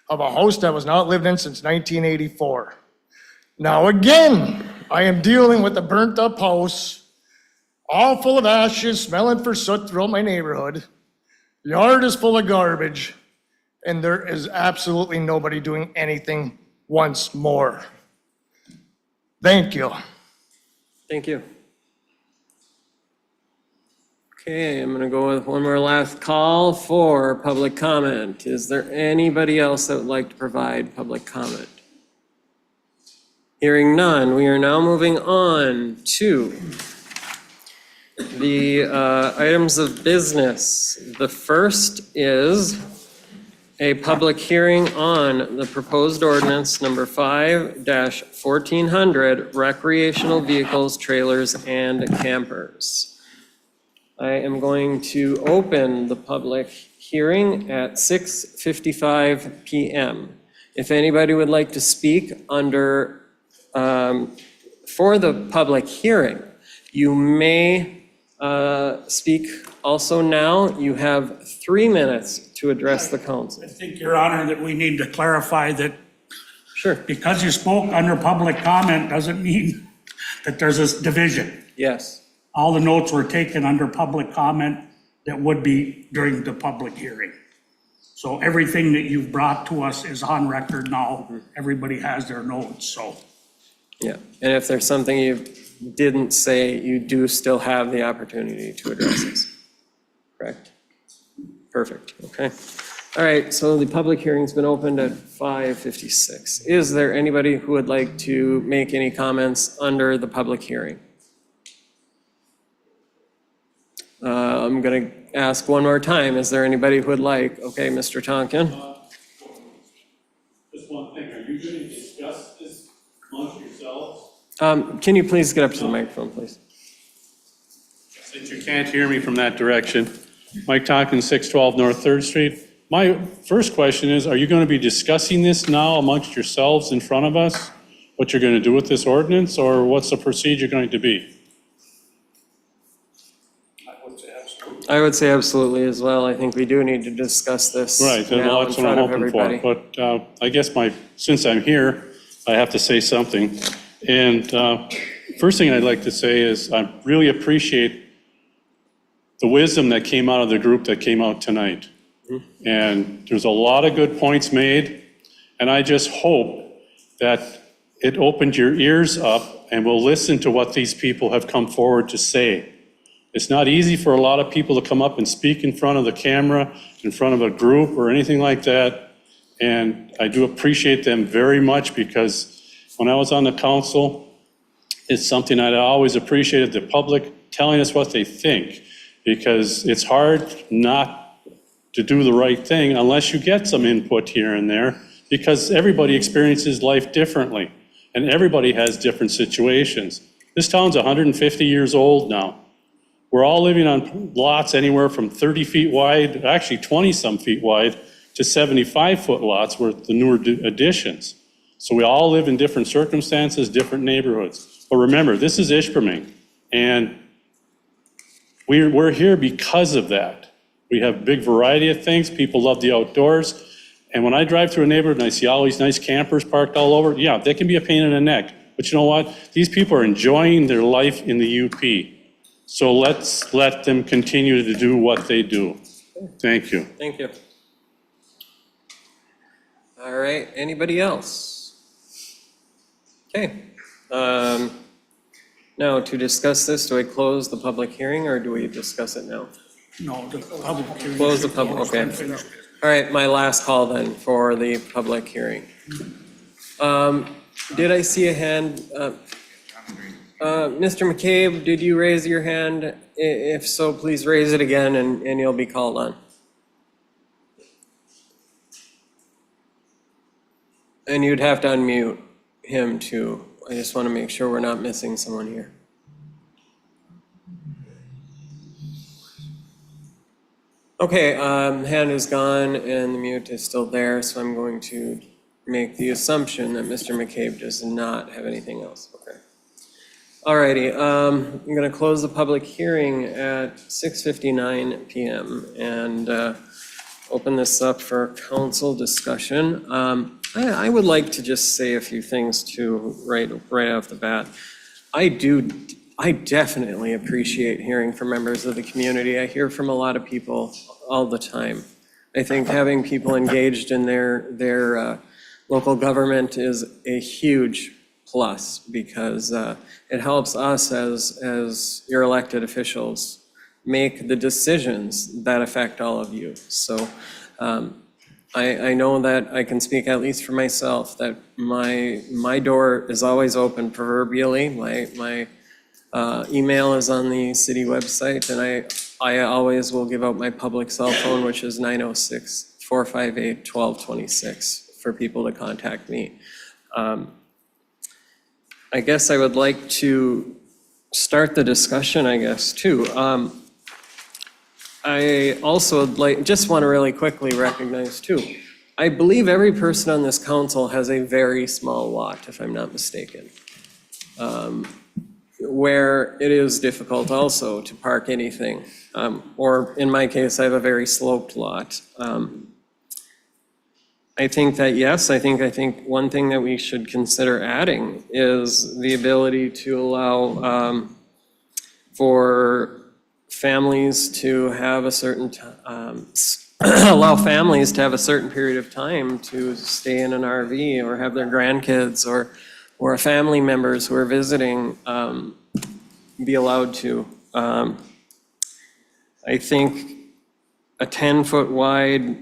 of a house that was not lived in since 1984. Now again, I am dealing with a burnt up house, all full of ashes, smelling for soot throughout my neighborhood. The yard is full of garbage, and there is absolutely nobody doing anything once more. Thank you. Thank you. Okay, I'm gonna go with one more last call for public comment. Is there anybody else that would like to provide public comment? Hearing none, we are now moving on to the items of business. The first is a public hearing on the proposed ordinance number 5-1400, recreational vehicles, trailers, and campers. I am going to open the public hearing at 6:55 p.m. If anybody would like to speak for the public hearing, you may speak also now. You have 3 minutes to address the council. I think, Your Honor, that we need to clarify that. Sure. Because you spoke under public comment doesn't mean that there's this division. Yes. All the notes were taken under public comment that would be during the public hearing. So everything that you've brought to us is on record now. Everybody has their notes, so. Yeah, and if there's something you didn't say, you do still have the opportunity to address this. Correct? Perfect, okay. All right, so the public hearing's been opened at 5:56. Is there anybody who would like to make any comments under the public hearing? I'm gonna ask one more time. Is there anybody who would like? Okay, Mr. Tonkin. Just one thing, are you going to discuss this amongst yourselves? Can you please get up to the microphone, please? Since you can't hear me from that direction, Mike Tonkin, 612 North 3rd Street. My first question is, are you going to be discussing this now amongst yourselves in front of us? What you're going to do with this ordinance, or what's the procedure going to be? I would say absolutely as well. I think we do need to discuss this Right, now in that's what front I'm of hoping for. everybody. But I guess since I'm here, I have to say something. And first thing I'd like to say is I really appreciate the wisdom that came out of the group that came out tonight. And there's a lot of good points made, and I just hope that it opened your ears up and will listen to what these people have come forward to say. It's not easy for a lot of people to come up and speak in front of the camera, in front of a group or anything like that. And I do appreciate them very much, because when I was on the council, it's something that I always appreciated, the public telling us what they think, because it's hard not to do the right thing unless you get some input here and there, because everybody experiences life differently, and everybody has different situations. This town's 150 years old now. We're all living on lots anywhere from 30 feet wide, actually 20-some feet wide, to 75-foot lots with the newer additions. So we all live in different circumstances, different neighborhoods. But remember, this is Ishpeming, and we're here because of that. We have a big variety of things. People love the outdoors. And when I drive through a neighborhood and I see all these nice campers parked all over, yeah, they can be a pain in the neck. But you know what? These people are enjoying their life in the UP. So let's let them continue to do what they do. Thank you. Thank you. All right, anybody else? Okay. Now, to discuss this, do I close the public hearing or do we discuss it now? No, the public hearing. Close the public, okay. All right, my last call then for the public hearing. Did I see a hand? Mr. McCabe, did you raise your hand? If so, please raise it again and you'll be called on. And you'd have to unmute him too. I just want to make sure we're not missing someone here. Okay, hand is gone and the mute is still there, so I'm going to make the assumption that Mr. McCabe does not have anything else. Okay. Alrighty, I'm going to close the public hearing at 6:59 p.m. and open this up for council discussion. I would like to just say a few things too right off the bat. I definitely appreciate hearing from members of the community. I hear from a lot of people all the time. I think having people engaged in their local government is a huge plus because it helps us as your elected officials make the decisions that affect all of you. So I know that I can speak at least for myself that my door is always open proverbially. My email is on the city website, and I always will give out my public cell phone, which is 906-458-1226 for people to contact me. I guess I would like to start the discussion, I guess, too. I also just want to really quickly recognize too, I believe every person on this council has a very small lot, if I'm not mistaken, where it is difficult also to park anything. Or in my case, I have a very sloped lot. I think that, yes, I think one thing that we should consider adding is the ability to allow for families to have a certain allow families to have a certain period of time to stay in an RV or have their grandkids or family members who are visiting be allowed to. I think a 10-foot wide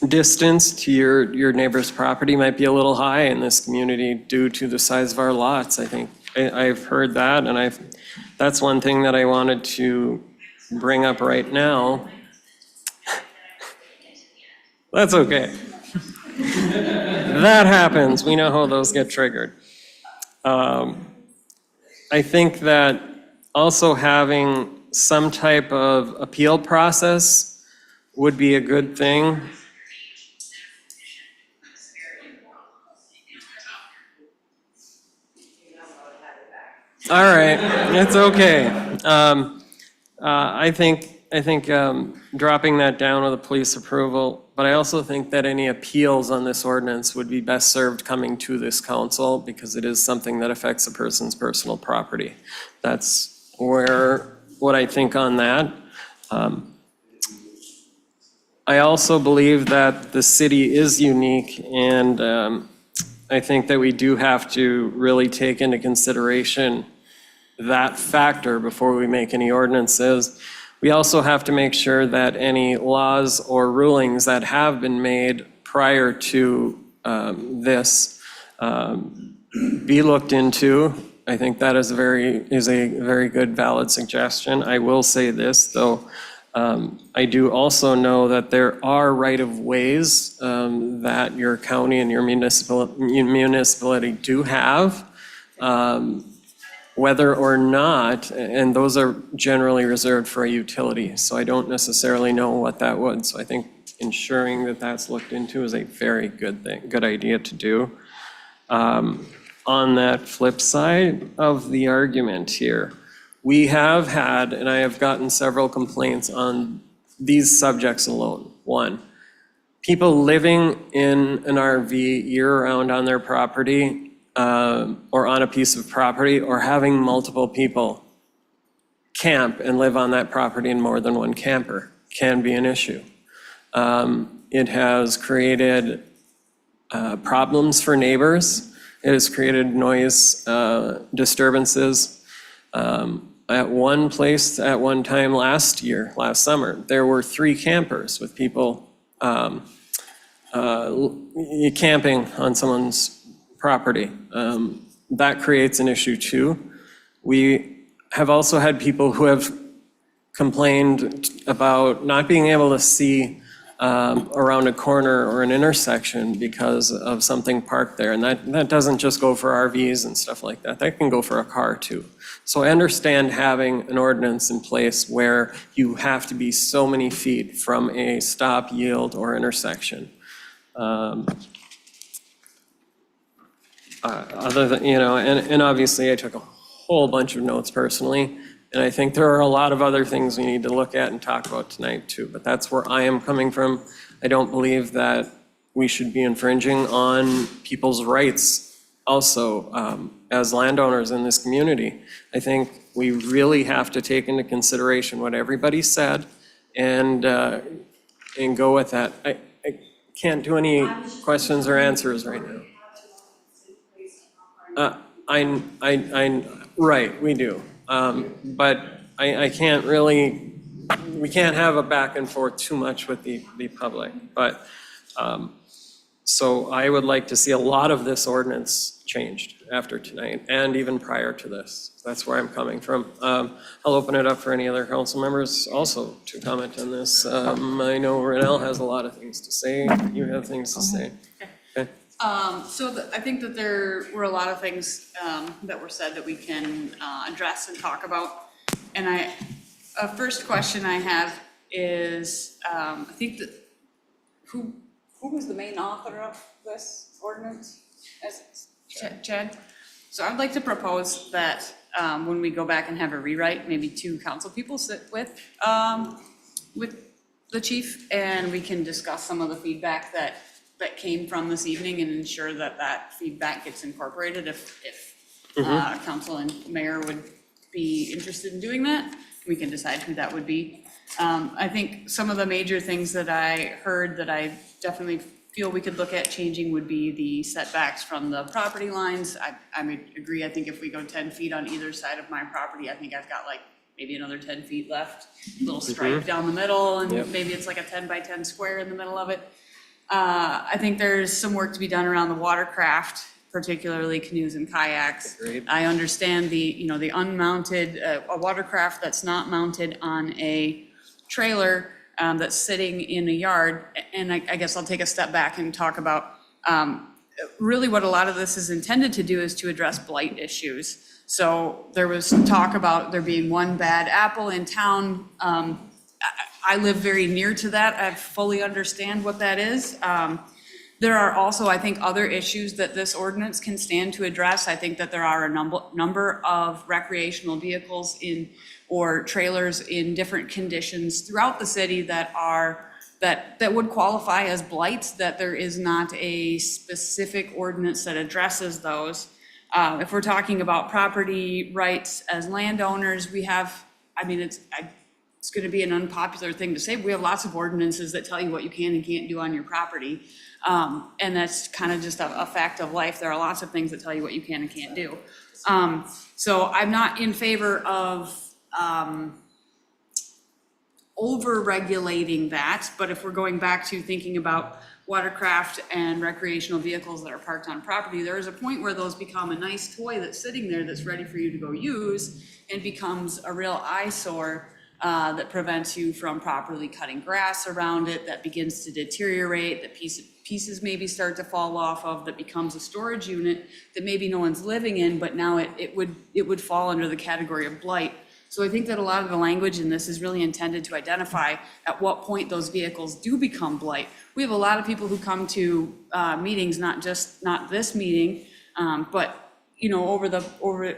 distance to your neighbor's property might be a little high in this community due to the size of our lots. I think I've heard that, and that's one thing that I wanted to bring up right now. That's okay. That happens. We know how those get triggered. I think that also having some type of appeal process would be a good thing. All right, it's okay. I think dropping that down with a police approval, but I also think that any appeals on this ordinance would be best served coming to this council because it is something that affects a person's personal property. That's what I think on that. I also believe that the city is unique, and I think that we do have to really take into consideration that factor before we make any ordinances. We also have to make sure that any laws or rulings that have been made prior to this be looked into. I think that is a very good, valid suggestion. I will say this, though, I do also know that there are right-of-ways that your county and your municipality do have, whether or not, and those are generally reserved for a utility, so I don't necessarily know what that would. So I think ensuring that that's looked into is a very good idea to do. On that flip side of the argument here, we have had, and I have gotten several complaints on these subjects alone. One, people living in an RV year-round on their property or on a piece of property, or having multiple people camp and live on that property in more than one camper can be an issue. It has created problems for neighbors. It has created noise disturbances. At one place, at one time last summer, there were 3 campers with people camping on someone's property. That creates an issue too. We have also had people who have complained about not being able to see around a corner or an intersection because of something parked there. And that doesn't just go for RVs and stuff like that. That can go for a car too. So I understand having an ordinance in place where you have to be so many feet from a stop, yield, or intersection. Other than, and obviously I took a whole bunch of notes personally, and I think there are a lot of other things we need to look at and talk about tonight too, but that's where I am coming from. I don't believe that we should be infringing on people's rights also as landowners in this community. I think we really have to take into consideration what everybody said and go with that. I can't do any questions or answers right now. Right, we do. But I can't really, we can't have a back and forth too much with the public. But, so I would like to see a lot of this ordinance changed after tonight and even prior to this. That's where I'm coming from. I'll open it up for any other council members also to comment on this. I know Renell has a lot of things to say. You have things to say. Okay. I think that there were a lot of things that were said that we can address and talk about. And a first question I have is, I think that, who was the main author of this ordinance? Chad? So I'd like to propose that when we go back and have a rewrite, maybe 2 council people sit with the chief, and we can discuss some of the feedback that came from this evening and ensure that feedback gets incorporated if council and mayor would be interested in doing that. We can decide who that would be. I think some of the major things that I heard that I definitely feel we could look at changing would be the setbacks from the property lines. I would agree. I think if we go 10 feet on either side of my property, I think I've got like maybe another 10 feet left, a little stripe down the middle, and maybe it's like a 10 by 10 square in the middle of it. I think there's some work to be done around the watercraft, particularly canoes and kayaks. Agreed. I understand the unmounted, a watercraft that's not mounted on a trailer that's sitting in a yard. And I guess I'll take a step back and talk about really what a lot of this is intended to do is to address blight issues. So there was talk about there being one bad apple in town. I live very near to that. I fully understand what that is. There are also, I think, other issues that this ordinance can stand to address. I think that there are a number of recreational vehicles or trailers in different conditions throughout the city that would qualify as blights, that there is not a specific ordinance that addresses those. If we're talking about property rights as landowners, we have, it's going to be an unpopular thing to say, but we have lots of ordinances that tell you what you can and can't do on your property. And that's kind of just a fact of life. There are lots of things that tell you what you can and can't do. So I'm not in favor of over-regulating that, but if we're going back to thinking about watercraft and recreational vehicles that are parked on property, there is a point where those become a nice toy that's sitting there that's ready for you to go use and becomes a real eyesore that prevents you from properly cutting grass around it, that begins to deteriorate, that pieces maybe start to fall off of, that becomes a storage unit that maybe no one's living in, but now it would fall under the category of blight. So I think that a lot of the language in this is really intended to identify at what point those vehicles do become blight. We have a lot of people who come to meetings, not this meeting, but over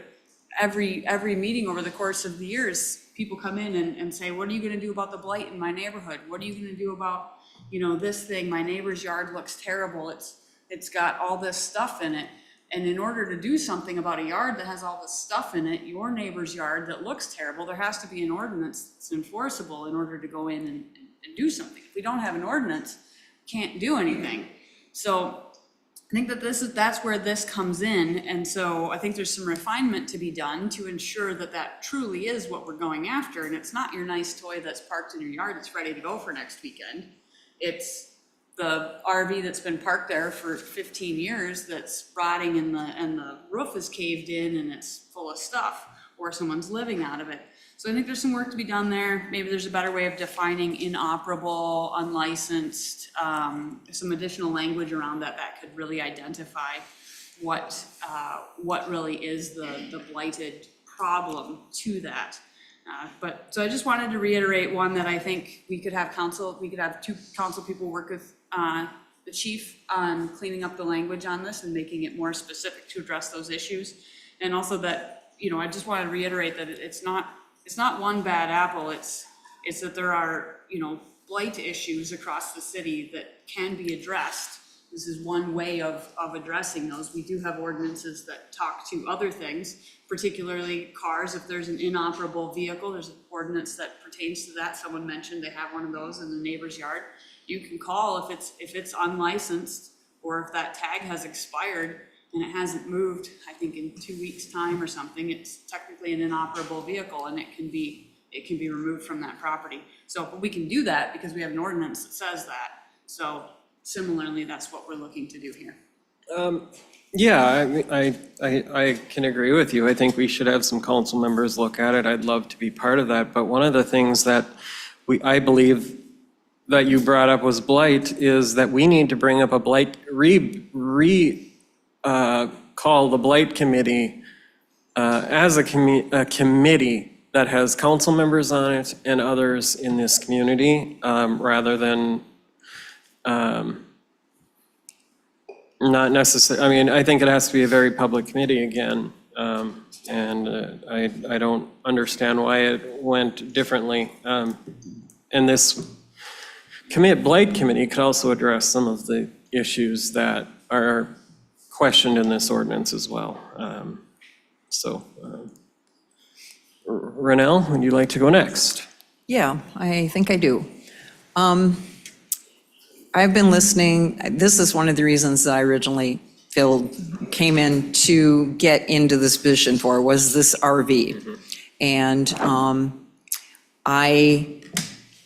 every meeting over the course of the years, people come in and say, what are you gonna do about the blight in my neighborhood? What are you gonna do about, this thing? My neighbor's yard looks terrible. It's got all this stuff in it. And in order to do something about a yard that has all this stuff in it, your neighbor's yard that looks terrible, there has to be an ordinance that's enforceable in order to go in and do something. If we don't have an ordinance, can't do anything. So I think that that's where this comes in. And so I think there's some refinement to be done to ensure that that truly is what we're going after. And it's not your nice toy that's parked in your yard that's ready to go for next weekend. It's the RV that's been parked there for 15 years that's rotting and the roof is caved in and it's full of stuff, or someone's living out of it. So I think there's some work to be done there. Maybe there's a better way of defining inoperable, unlicensed, some additional language around that could really identify what really is the blighted problem to that. So I just wanted to reiterate, one, that I think we could have two council people work with the chief on cleaning up the language on this and making it more specific to address those issues. And also that, I just want to reiterate that it's not one bad apple. It's that there are, blight issues across the city that can be addressed. This is one way of addressing those. We do have ordinances that talk to other things, particularly cars. If there's an inoperable vehicle, there's an ordinance that pertains to that. Someone mentioned they have one of those in the neighbor's yard. You can call if it's unlicensed, or if that tag has expired and it hasn't moved, I think in 2 weeks' time or something, it's technically an inoperable vehicle and it can be removed from that property. So we can do that because we have an ordinance that says that. So similarly, that's what we're looking to do here. Yeah, I can agree with you. I think we should have some council members look at it. I'd love to be part of that. But one of the things that I believe that you brought up was blight, is that we need to bring up a blight, call the blight committee as a committee that has council members on it and others in this community, rather than not necessarily. I mean, I think it has to be a very public committee again, and I don't understand why it went differently. And this blight committee could also address some of the issues that are questioned in this ordinance as well. Renelle, would you like to go next? Yeah, I think I do. I've been listening. This is one of the reasons that I originally came in to get into this position was this RV. And I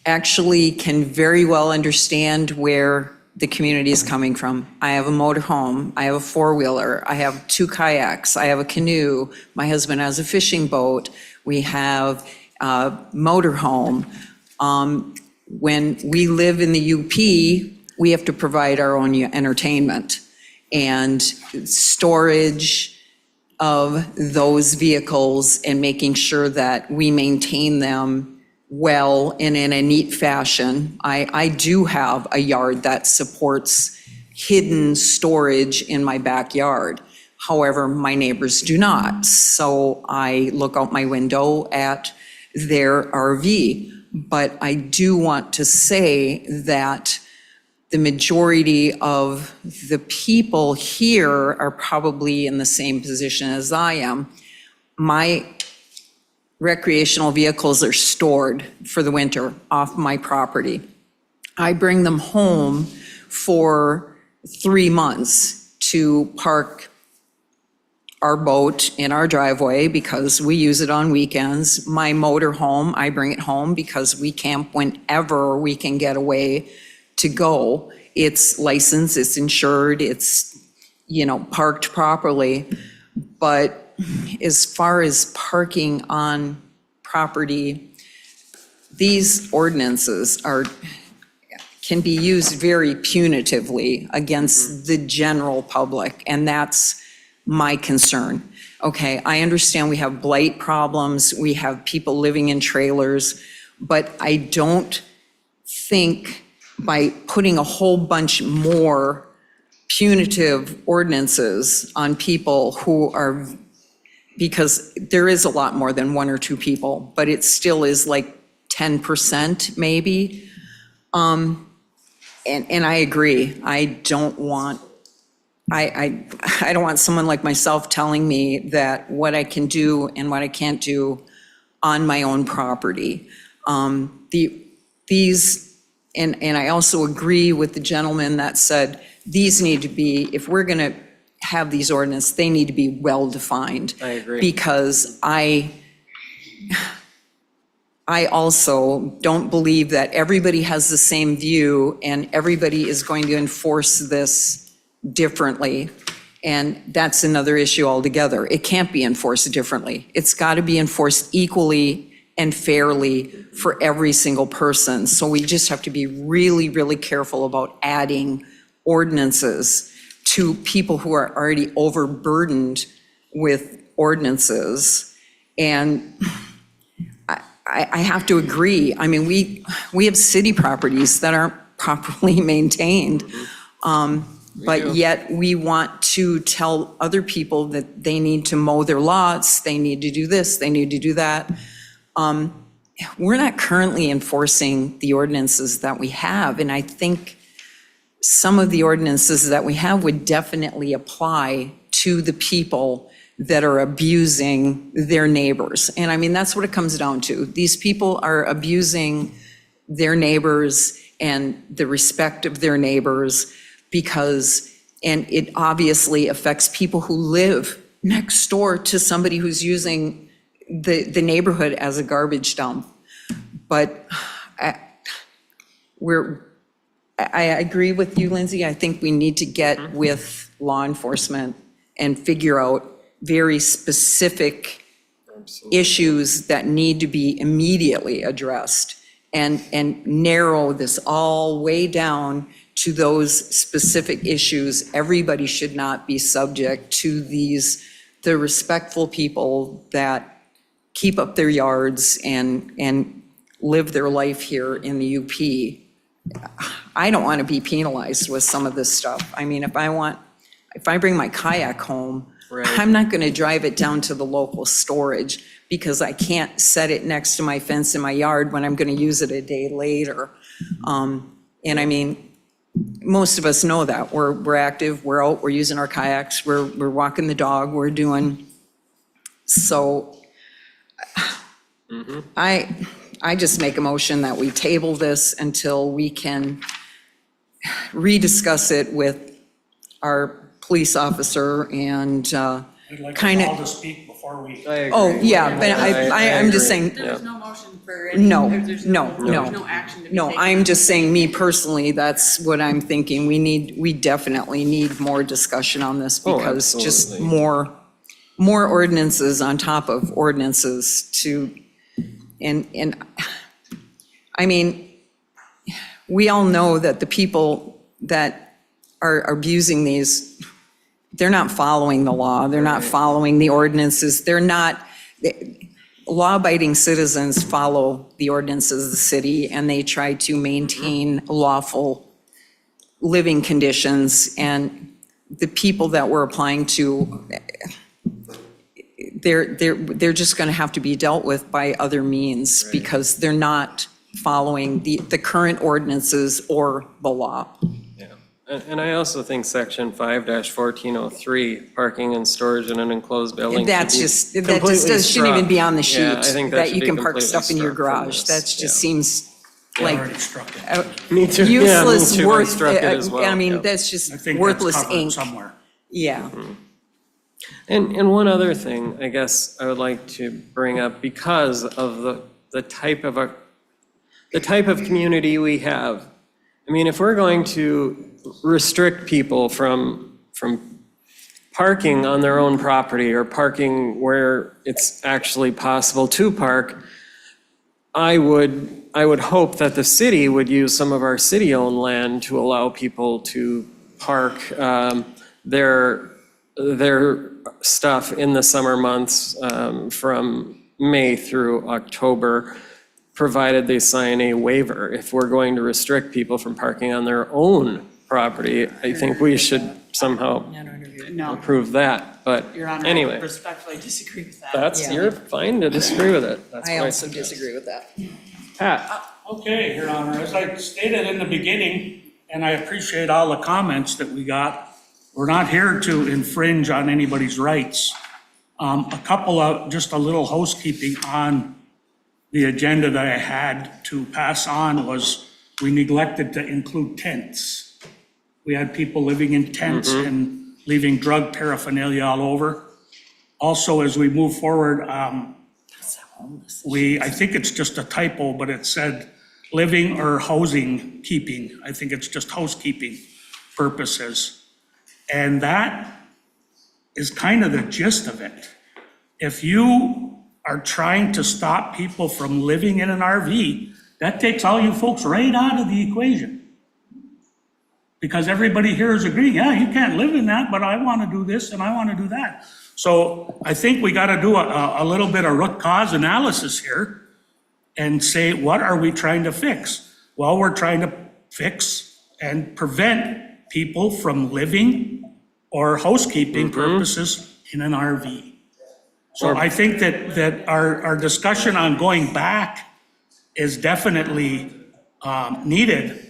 actually can very well understand where the community is coming from. I have a motorhome, I have a four-wheeler, I have 2 kayaks, I have a canoe, my husband has a fishing boat, we have a motorhome. When we live in the UP, we have to provide our own entertainment and storage of those vehicles and making sure that we maintain them well and in a neat fashion. I do have a yard that supports hidden storage in my backyard. However, my neighbors do not. So I look out my window at their RV. But I do want to say that the majority of the people here are probably in the same position as I am. My recreational vehicles are stored for the winter off my property. I bring them home for 3 months to park our boat in our driveway because we use it on weekends. My motor home, I bring it home because we camp whenever we can get away to go. It's licensed, it's insured, it's, parked properly. But as far as parking on property, these ordinances can be used very punitively against the general public, and that's my concern. Okay, I understand we have blight problems, we have people living in trailers, but I don't think by putting a whole bunch more punitive ordinances on people who are, because there is a lot more than one or two people, but it still is like 10% maybe. And I agree, I don't want someone like myself telling me that what I can do and what I can't do on my own property. And I also agree with the gentleman that said, these need to be, if we're gonna have these ordinances, they need to be well-defined. I agree. Because I also don't believe that everybody has the same view and everybody is going to enforce this differently. And that's another issue altogether. It can't be enforced differently. It's got to be enforced equally and fairly for every single person. So we just have to be really, really careful about adding ordinances to people who are already overburdened with ordinances. And I have to agree. I mean, we have city properties that aren't properly maintained. But yet we want to tell other people that they need to mow their lots, they need to do this, they need to do that. We're not currently enforcing the ordinances that we have, and I think some of the ordinances that we have would definitely apply to the people that are abusing their neighbors. And I mean, that's what it comes down to. These people are abusing their neighbors and the respect of their neighbors and it obviously affects people who live next door to somebody who's using the neighborhood as a garbage dump. But I agree with you, Lindsay. I think we need to get with law enforcement and figure out very specific issues that need to be immediately addressed and narrow this all way down to those specific issues. Everybody should not be subject to the respectful people that keep up their yards and live their life here in the UP. I don't want to be penalized with some of this stuff. I mean, if I bring my kayak home, Right. I'm not going to drive it down to the local storage because I can't set it next to my fence in my yard when I'm going to use it a day later. And I mean, most of us know that. We're active, we're out, we're using our kayaks, we're walking the dog, we're doing. So I just make a motion that we table this until we can rediscuss it with our police officer and I'd like kind us all of. to speak before we. Oh, yeah, but I'm just saying. There was no motion for any. No, there's no, There's no action to be No, taken. I'm just saying, me personally, that's what I'm thinking. We definitely need more discussion on this because just absolutely. more ordinances on top of ordinances and I mean, we all know that the people that are abusing these, they're not following the law. They're not following the ordinances. Law-abiding citizens follow the ordinances of the city, and they try to maintain lawful living conditions. And the people that we're applying to, they're just going to have to be dealt with by other means because they're not following the current ordinances or the law. And I also think section 5-1403, parking and storage in an enclosed building. That just shouldn't even be on the sheet. Yeah, I think that that should you be can park completely stuff in your struck from garage. this. That just seems like Already struck it. Me too. Yeah, me useless, too. I struck it as well. I mean, Yeah. that's just I think that's worthless covered ink. somewhere. Yeah. And one other thing, I guess I would like to bring up because of the type of community we have. I mean, if we're going to restrict people from parking on their own property or parking where it's actually possible to park, I would I would hope that the city would use some of our city-owned land to allow people to park their stuff in the summer months from May through October, provided they sign a waiver. If we're going to restrict people from parking on their own property, I think we should somehow No, approve that, but Your Honor, I anyway, respectfully disagree with that. that's, you're fine to disagree with it. That's I what also suggest. disagree with that. Pat? Okay, Your Honor, as I stated in the beginning, and I appreciate all the comments that we got, we're not here to infringe on anybody's rights. A couple of, just a little housekeeping on the agenda that I had to pass on was we neglected to include tents. We had people living in tents and leaving drug paraphernalia all over. Also, as we move forward, I think it's just a typo, but it said living or housing keeping. I think it's just housekeeping purposes. And that is kind of the gist of it. If you are trying to stop people from living in an RV, that takes all you folks right out of the equation. Because everybody here is agreeing, yeah, you can't live in that, but I want to do this and I want to do that. So I think we got to do a little bit of root cause analysis here and say, what are we trying to fix? Well, we're trying to fix and prevent people from living or housekeeping purposes in an RV. So I think that our discussion on going back is definitely needed.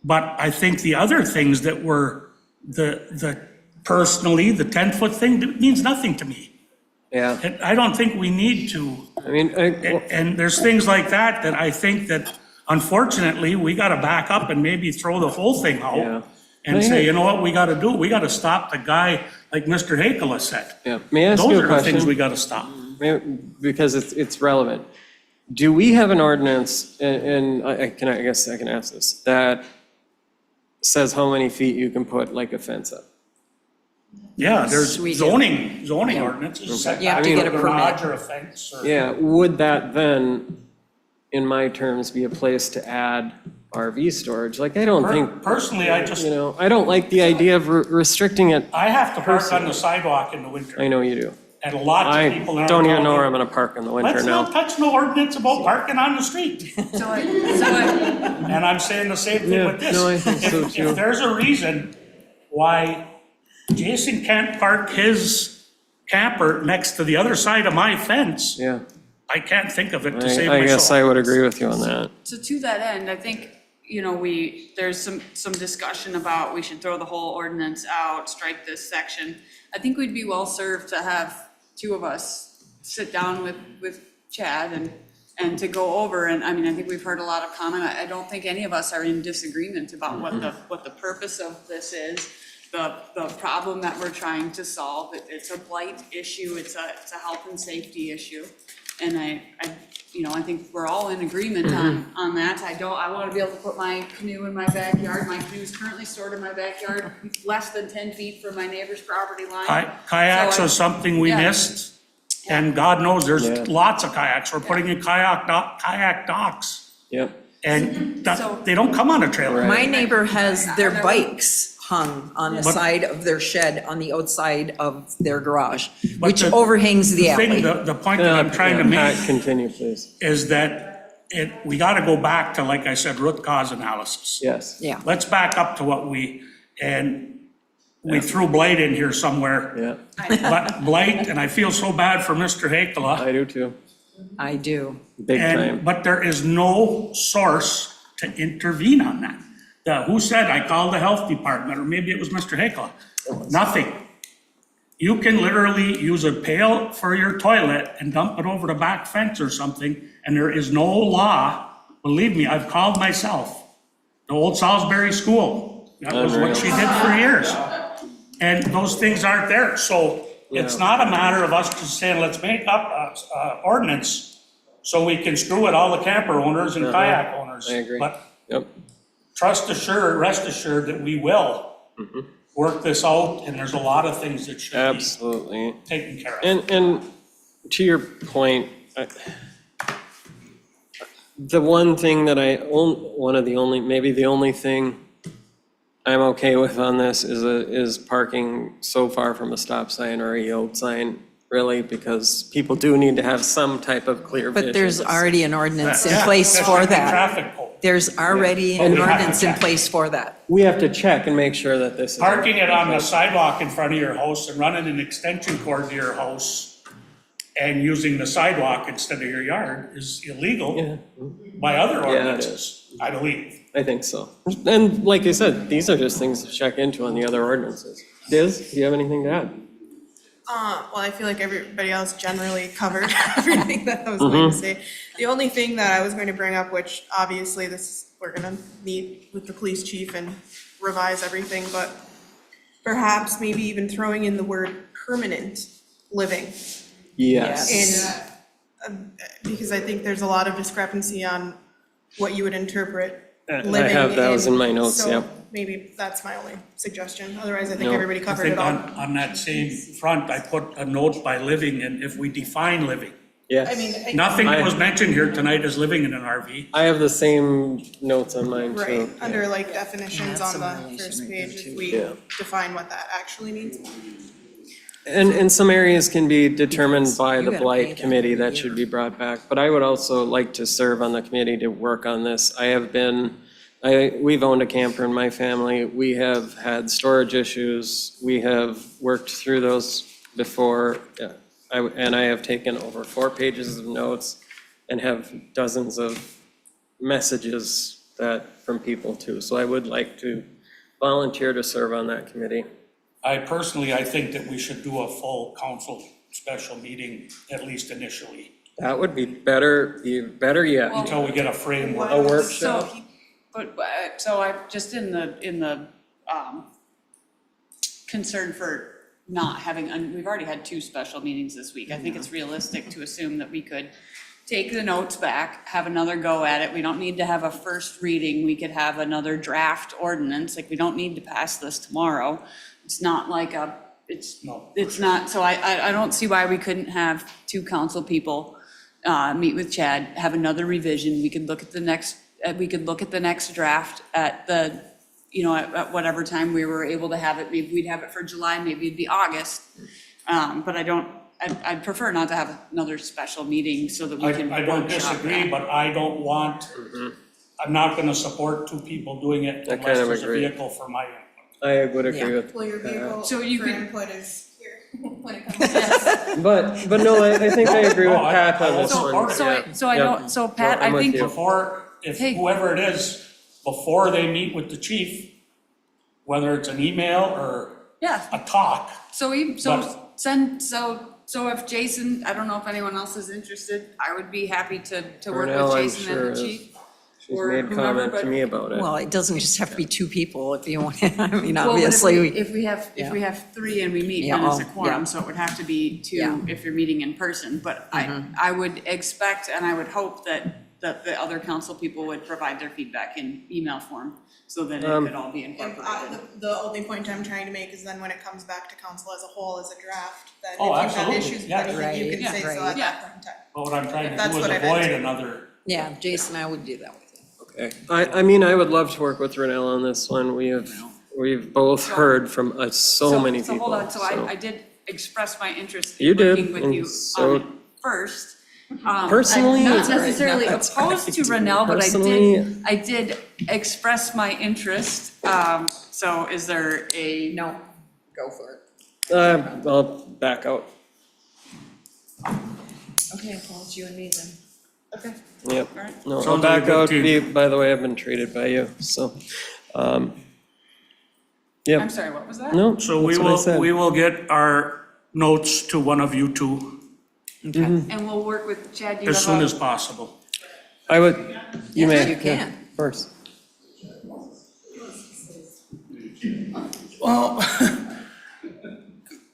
But I think the other things that were personally, the 10-foot thing means nothing to me. Yeah. And I don't think we need to. I mean, And there's things like that that I think that unfortunately, we got to back up and maybe throw the whole thing Yeah. out and say, you know what, we got to do? We got to stop the guy, like Mr. Hakela said. yeah, may I ask Those you a are the things question? we got to stop. Because it's relevant. Do we have an ordinance, and I guess I can ask this, that says how many feet you can put like a fence up? Yeah, there's We do. zoning ordinances. You have to get a Garage permit. or a fence or. Yeah, would that then, in my terms, be a place to add RV storage? Like, I don't think, Personally, I just, you know, I don't like the idea of restricting it. I have to park on the sidewalk in the winter. I know you do. And lots of I people. in our don't even know town- where I'm gonna park in the winter Let's not now. touch no ordinance about parking on the street. And I'm saying the same thing Yeah, with this. no, I think so too. If there's a reason why Jason can't park his camper next to the other side of my fence, Yeah, I can't think of it to save I guess I myself. would agree with you on that. So to that end, I think, you know, there's some discussion about we should throw the whole ordinance out, strike this section. I think we'd be well served to have two of us sit down with Chad and to go over, and I mean, I think we've heard a lot of comment. I don't think any of us are in disagreement about what the purpose of this is, the problem that we're trying to solve. It's a blight issue, it's a health and safety issue. And I think we're all in agreement on that. I want to be able to put my canoe in my backyard. My canoe is currently stored in my backyard, less than 10 feet from my neighbor's property line. Kayaks So are something we yeah. missed, and God knows there's lots of kayaks. We're putting in kayak docks, Yep. and So- they don't come on a trailer. My neighbor has their bikes hung on the side of their shed on the outside of their garage, But which the- overhangs the thing, alley. the point that I'm trying to make Continue, please. is that we got to go back to, like I said, root cause analysis. Yes. Yeah. Let's back up to what we threw blight in here somewhere. Yeah, But blight, and I feel so bad for Mr. Hakela. I do too. I do. Big time. But there is no source to intervene on that. Who said, I called the health department, or maybe it was Mr. Hakela? Nothing. You can literally use a pail for your toilet and dump it over the back fence or something, and there is no law. Believe me, I've called myself. The old Salisbury School, that was what she did for years. And those things aren't there. So it's not a matter of us just saying, let's make up a ordinance so we can screw with all the camper owners and kayak owners. I agree. But Yep. rest assured that we will work this out, and there's a lot of things that should be Absolutely. taken care of. And to your point, The one thing that maybe the only thing I'm okay with on this is parking so far from a stop sign or a yield sign, really, because people do need to have some type of clear vision. But there's already an ordinance in Yeah, place there for should be that. traffic pole. There's already an ordinance in place for that. We have to check and make sure that this is. Parking it on the sidewalk in front of your house and running an extension cord to your house and using the sidewalk instead of your yard is illegal by other it ordinances, I believe. I think so. And like I said, these are just things to check into on the other ordinances. Diz, do you have anything to add? Well, I feel like everybody else generally covered everything that I was going to say. The only thing that I was going to bring up, which obviously we're gonna meet with the police chief and revise everything, but perhaps maybe even throwing in the word permanent living. Yes. Because I think there's a lot of discrepancy on what you would interpret I living have those in my notes, so yep. maybe that's my only suggestion. Otherwise, I think No. everybody I covered think it all. on that same front, I put a note by living, and if we define living, Yes. I mean, nothing that was mentioned here tonight is living in an RV. I have the same notes on mine too. Right, under like definitions That's on a the violation first right page, there, if we Yeah. define what that actually means. And some areas can be determined by you the gotta pay blight that committee, every that should be brought back. But I would also like to serve on the committee to work on this. We've owned a camper in my family. We have had storage issues. We have worked through those before. And I have taken over 4 pages of notes and have dozens of messages from people too. So I would like to volunteer to serve on that committee. I think that we should do a full council special meeting, at least initially, That would be better yet. until we get a framework. A workshop. So I, just in the concern for not having, we've already had 2 special meetings this week. I think it's realistic to assume that we could take the notes back, have another go at it. We don't need to have a first reading. We could have another draft ordinance. Like, we don't need to pass this tomorrow. It's not like it's not, so I don't see why we couldn't have 2 council people meet with Chad, have another revision. We could look at the next draft at at whatever time we were able to have it. Maybe we'd have it for July, maybe it'd be August. But I'd prefer not to have another special meeting so that we can I don't workshop disagree, that. but I don't want, I'm not gonna support 2 people doing it I unless kind of there's a agree. vehicle for my input. I would agree with Well, your vehicle So you for could- input is here when it comes to But no, I think I agree with No, I- Pat on I this also one. support it. So Pat, I'm I with think, you. If Hey. whoever it is, before they meet with the chief, whether it's an email or yeah, a talk, so if Jason, I don't know if anyone else is interested, I would be happy to work Cornell, with I'm Jason sure, and the is. chief. She's or made whomever, comment to but- me about it. Well, it doesn't just have to be 2 people if you want, I mean, Well, but obviously. if we have 3 and we meet, Yeah, then it's a yeah. quorum, so it would have to be 2 Yeah. if you're meeting in person. But I would expect and I would hope that the other council people would provide their feedback in email form so that it could all be incorporated. the only point I'm trying to make is then when it comes back to council as a whole as a draft, then if Oh, you have absolutely, issues with yeah. anything, you can Right, say so right. at that point in time. but what I'm trying to That's do is what I meant. avoid another. Yeah, Jason, I would do that with you. Okay. I mean, I would love to work with Renell on this one. We've both heard from so many people. So hold on, so I did express my interest You in did, working with and you so- on it first. Personally- I'm not That's right. necessarily That's opposed to right. Renell, but Personally- I did express my interest. So is there a? No, go for it. I'll back out. Okay, well, it's you and me then. Okay. Yep. All right. No, I'll Sounds like a back good out. team. By the way, I've been treated by you, so. Yep. I'm sorry, what was that? No, So we that's what I said. will get our notes to one of you 2 And we'll work with Chad. Do you as have soon a- as possible. I would, you Yes, may. you can. yeah, First. Well,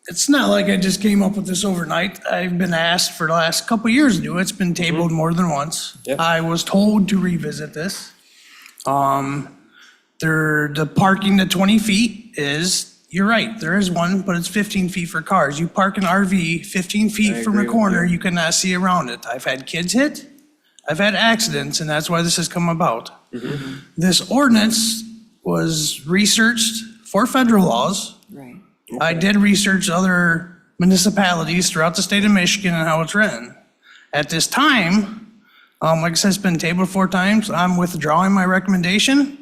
it's not like I just came up with this overnight. I've been asked for the last couple of years to do it. It's been tabled more than once. Yep. I was told to revisit this. The parking to 20 feet is, you're right, there is one, but it's 15 feet for cars. You park an RV 15 feet from agree a with corner, you. you cannot see around it. I've had kids hit. I've had accidents, and that's why this has come about. This ordinance was researched for federal laws. Right. I did research other municipalities throughout the state of Michigan and how it's written. At this time, like I said, it's been tabled 4 times. I'm withdrawing my recommendation.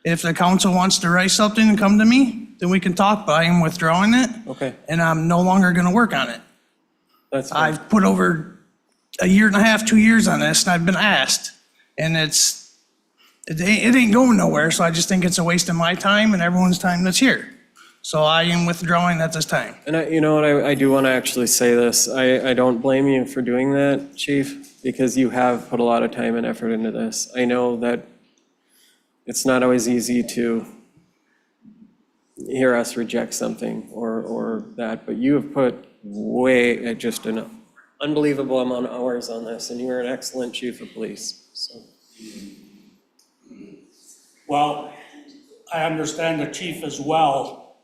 If the council wants to write something and come to me, then we can talk, but I am withdrawing it. Okay, And I'm no longer gonna work on it. that's fine. I've put over a year and a half, 2 years on this, and I've been asked. And it ain't going nowhere, so I just think it's a waste of my time and everyone's time that's here. So I am withdrawing at this time. And you know what, I do want to actually say this. I don't blame you for doing that, Chief, because you have put a lot of time and effort into this. I know that it's not always easy to hear us reject something or that, but you have put just an unbelievable amount of hours on this, and you are an excellent chief of police, so. Well, I understand the chief as well,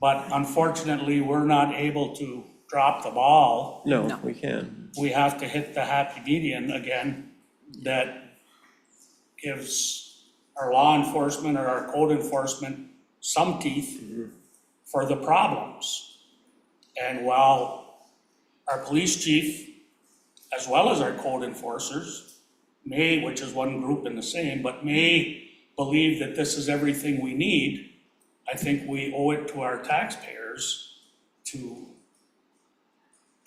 but unfortunately, we're not able to drop the ball. No, we can. We have to hit the happy median again that gives our law enforcement or our code enforcement some teeth for the problems. And while our police chief, as well as our code enforcers, may, which is one group in the same, but may believe that this is everything we need, I think we owe it to our taxpayers to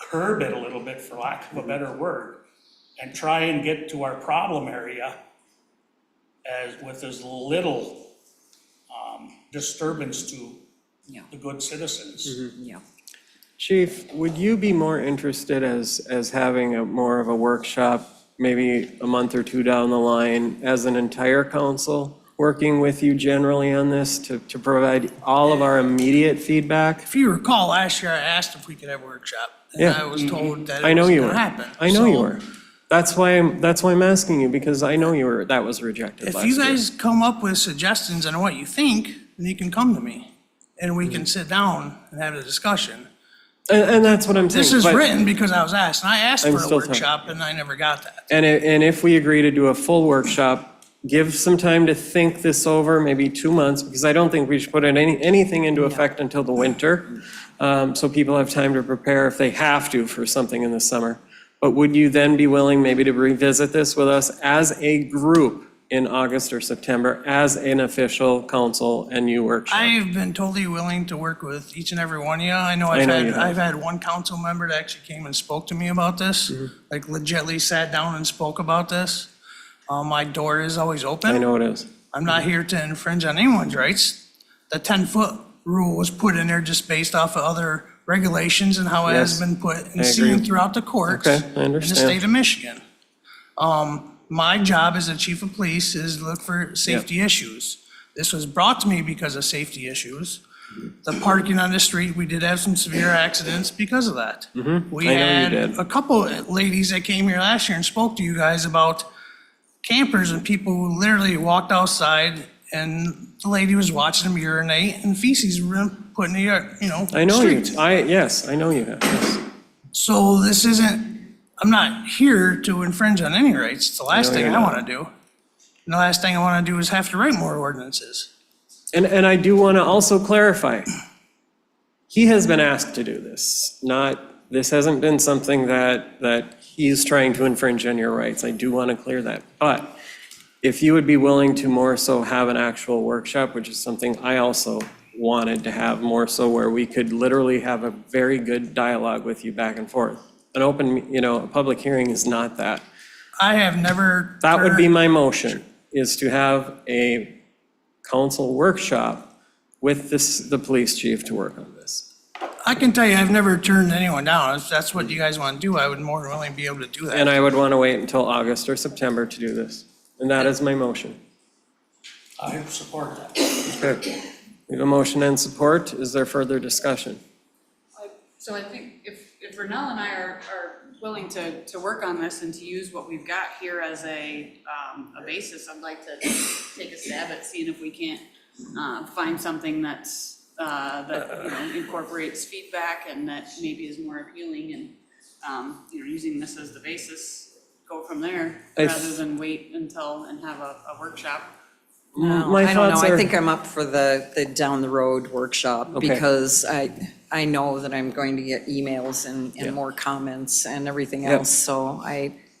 curb it a little bit, for lack of a better word, and try and get to our problem area with as little disturbance to the good citizens. Yeah. Chief, would you be more interested as having more of a workshop, maybe a month or 2 down the line, as an entire council, working with you generally on this to provide all of our immediate feedback? If you recall, last year I asked if we could have a workshop, and Yeah. I was told that I it know was you gonna were. happen. I know you So were. That's why I'm asking you, because I know that was rejected if last you year. guys come up with suggestions on what you think, then you can come to me, and we can sit down and have a discussion. And that's what I'm saying. This is but- written because I was asked, and I asked I'm for a still talking. workshop, and I never got that. And if we agree to do a full workshop, give some time to think this over, maybe 2 months, because I don't think we should put anything into effect until the winter. So people have time to prepare if they have to for something in the summer. But would you then be willing maybe to revisit this with us as a group in August or September as an official council and you workshop? I've been totally willing to work with each and every one of you. I know I know you have. I've had one council member that actually came and spoke to me about this, Mm-hmm. like legitly sat down and spoke about this. My door is always open. I know it is. I'm not here to infringe on anyone's rights. The 10-foot rule was put in there just based off of other regulations and how it has Yes, been put I and seen agree. throughout the courts Okay, I in the understand. state of Michigan. My job as a chief of police is to look for safety issues. This was brought to me because of safety issues. The parking on the street, we did have some severe accidents because of that. We I know you had did. a couple ladies that came here last year and spoke to you guys about campers and people who literally walked outside and the lady was watching them urinate and feces were put in the, I know you, street. yes, I know you have, yes. So this isn't, I'm not here to infringe on any rights. It's the last No, thing you're I not. want to do. And the last thing I want to do is have to write more ordinances. And I do want to also clarify, he has been asked to do this, this hasn't been something that he's trying to infringe on your rights. I do want to clear that. But if you would be willing to more so have an actual workshop, which is something I also wanted to have more so, where we could literally have a very good dialogue with you back and forth. An open, a public hearing is not that. I have never. That would be my motion, is to have a council workshop with the police chief to work on this. I can tell you, I've never turned anyone down. If that's what you guys want to do, I would more than willing be able to do that. And I would want to wait until August or September to do this. And that is my motion. I support that. Okay. We have a motion and support. Is there further discussion? So I think if Renell and I are willing to work on this and to use what we've got here as a basis, I'd like to take a stab at seeing if we can't find something that's, that incorporates feedback and that maybe is more appealing and, using this as the basis go from there, I- rather than wait until and have a workshop. No, My I don't know. thoughts I are- think I'm up for the down the road workshop Okay. because I know that I'm going to get emails and more comments and everything Yep. else. So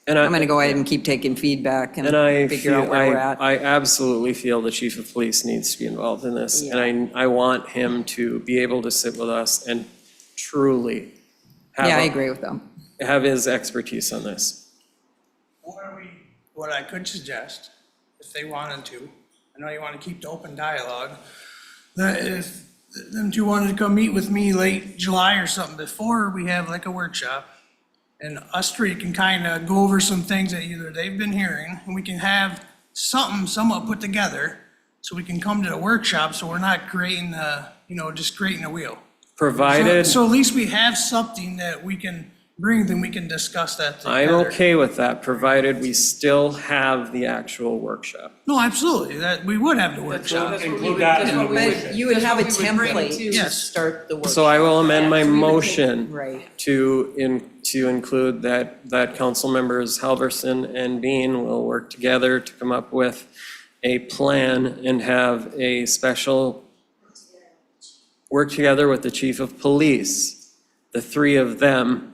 And I'm going to go ahead and keep taking feedback And I and figure out feel, where we're at. I absolutely feel the chief of police needs to be involved in this. And I want him to be able to sit with us and truly have, Yeah, I agree with them. have his expertise on this. What I could suggest, if they wanted to, I know you want to keep the open dialogue, that if them two wanted to come meet with me late July or something before we have like a workshop, and us three can kind of go over some things that either they've been hearing, and we can have something somewhat put together, so we can come to the workshop, so we're not creating, just creating a wheel. Provided, So at least we have something that we can bring, then we can discuss that I'm together. okay with that, provided we still have the actual workshop. No, absolutely, that, we would have the workshop. Include that in the But you would have a That's what we would bring template to- to Yes. start the workshop. So I will amend my motion Right. to include that council members Halverson and Bean will work together to come up with a plan and have a special work together with the chief of police, the three of them,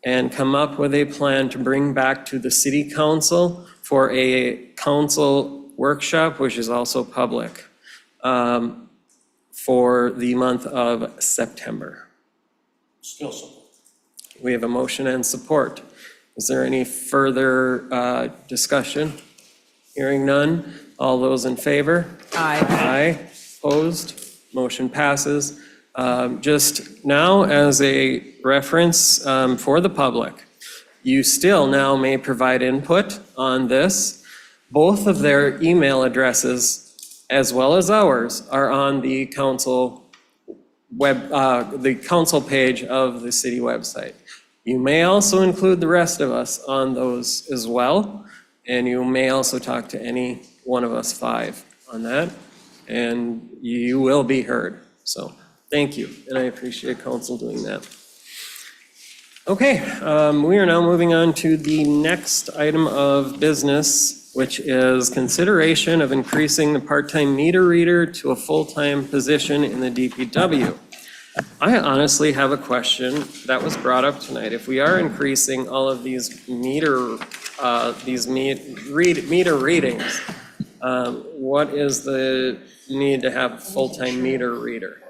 and come up with a plan to bring back to the city council for a council workshop, which is also public, for the month of September. Still support. We have a motion and support. Is there any further discussion? Hearing none. All those in favor? Aye. Aye. Opposed? Motion passes. Just now, as a reference for the public, you still now may provide input on this. Both of their email addresses, as well as ours, are on the council the council page of the city website. You may also include the rest of us on those as well, and you may also talk to any one of us five on that, and you will be heard. So, thank you, and I appreciate council doing that. Okay, we are now moving on to the next item of business, which is consideration of increasing the part-time meter reader to a full-time position in the DPW. I honestly have a question that was brought up tonight. If we are increasing all of these meter readings, what is the need to have a full-time meter reader?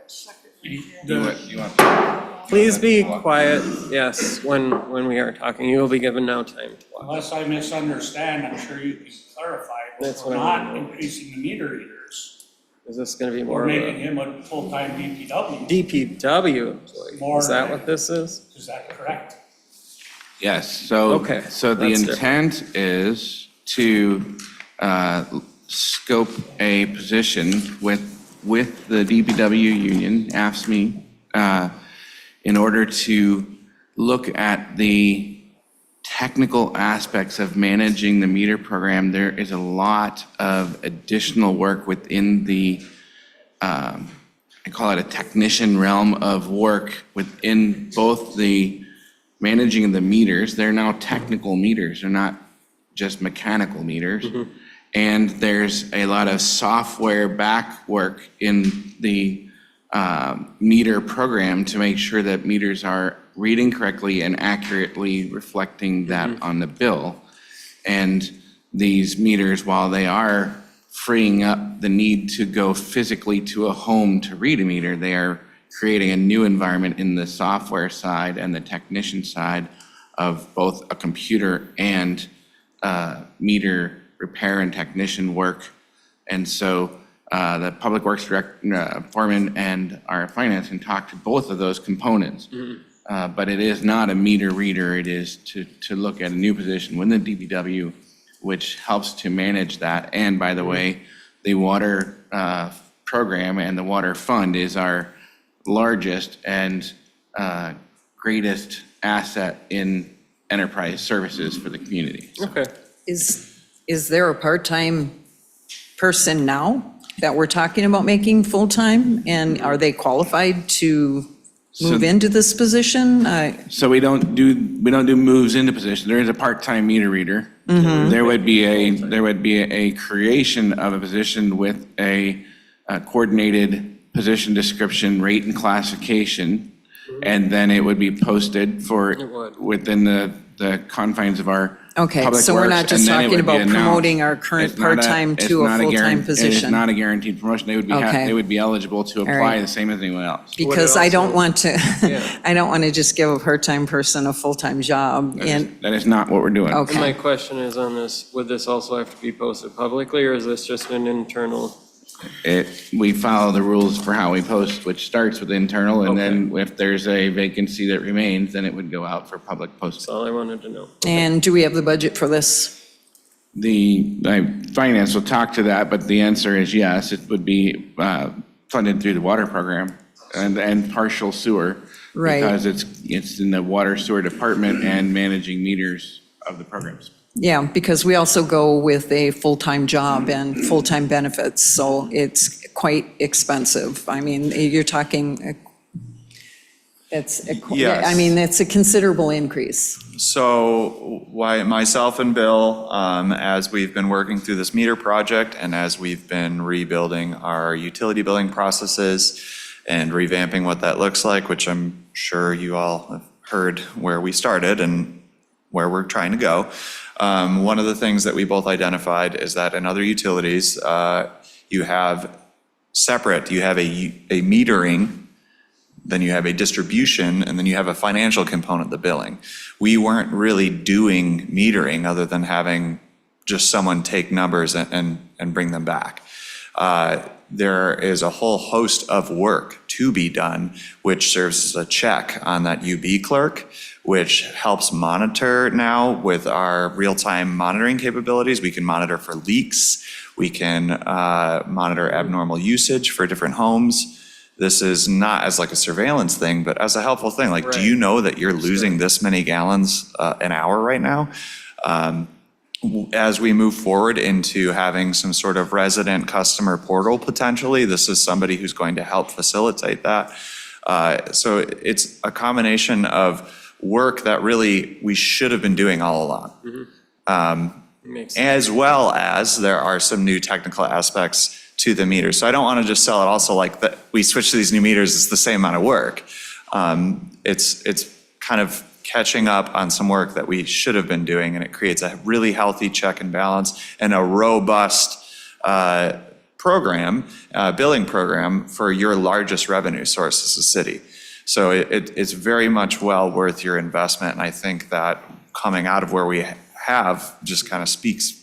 Please be quiet, yes, when we are talking. You will be given now time to watch. Unless I misunderstand, I'm sure you can clarify, but That's we're what I not want to know. increasing the meter readers. Is this gonna be more We're of making a him a full-time DPW. DPW employee? More Is that than- what this is? Is that correct? Yes, so. Okay, So the that's different. intent is to scope a position with the DPW union, AFSCME, in order to look at the technical aspects of managing the meter program. There is a lot of additional work within the, I call it a technician realm of work within both the managing the meters. They're now technical meters, they're not just mechanical meters. And there's a lot of software back work in the meter program to make sure that meters are reading correctly and accurately reflecting that on the bill. And these meters, while they are freeing up the need to go physically to a home to read a meter, they are creating a new environment in the software side and the technician side of both a computer and meter repair and technician work. And so the Public Works Foreman and our finance can talk to both of those components. But it is not a meter reader, it is to look at a new position within the DPW, which helps to manage that. And by the way, the water program and the water fund is our largest and greatest asset in enterprise services for the community. Okay. Is there a part-time person now that we're talking about making full-time? And are they qualified to move into this position? So we don't do moves into position. There is a part-time meter reader. There would be a creation of a position with a coordinated position description, rate and classification, and then it would be posted within the confines of our Okay, Public so we're Works, not just and then it talking would be about announced. promoting our current It's not a- part-time it's to a not full-time It's position. not a guaranteed promotion. Okay. They would be eligible to apply right. the same as anyone else. Because I don't also- want to, Yeah. I don't want to just give a part-time person a full-time job. And, That is not what we're doing. Okay. And my question is on this, would this also have to be posted publicly, or is this just an internal? We follow the rules for how we post, which starts with internal, and then if there's a vacancy that remains, then it would go out for public posting. That's all I wanted to know. and do we have the budget for this? Finance will talk to that, but the answer is yes, it would be funded through the water program and partial sewer. Right. Because it's in the water sewer department and managing meters of the programs. Yeah, because we also go with a full-time job and full-time benefits, so it's quite expensive. I mean, you're talking, Yes. I mean, it's a considerable increase. So myself and Bill, as we've been working through this meter project and as we've been rebuilding our utility billing processes and revamping what that looks like, which I'm sure you all have heard where we started and where we're trying to go. One of the things that we both identified is that in other utilities, you have a metering, then you have a distribution, and then you have a financial component, the billing. We weren't really doing metering other than having just someone take numbers and bring them back. There is a whole host of work to be done, which serves as a check on that UB clerk, which helps monitor now with our real-time monitoring capabilities. We can monitor for leaks. We can monitor abnormal usage for different homes. This is not as like a surveillance thing, but as a helpful thing. Like, do you know that you're losing this many gallons an hour right now? As we move forward into having some sort of resident customer portal potentially, this is somebody who's going to help facilitate that. So it's a combination of work that really we should have been doing all along. As well as there are some new technical aspects to the meter. So I don't want to just sell it also like that we switch to these new meters, it's the same amount of work. It's kind of catching up on some work that we should have been doing, and it creates a really healthy check and balance and a robust billing program for your largest revenue source as a city. So it's very much well worth your investment, and I think that coming out of where we have just kind of speaks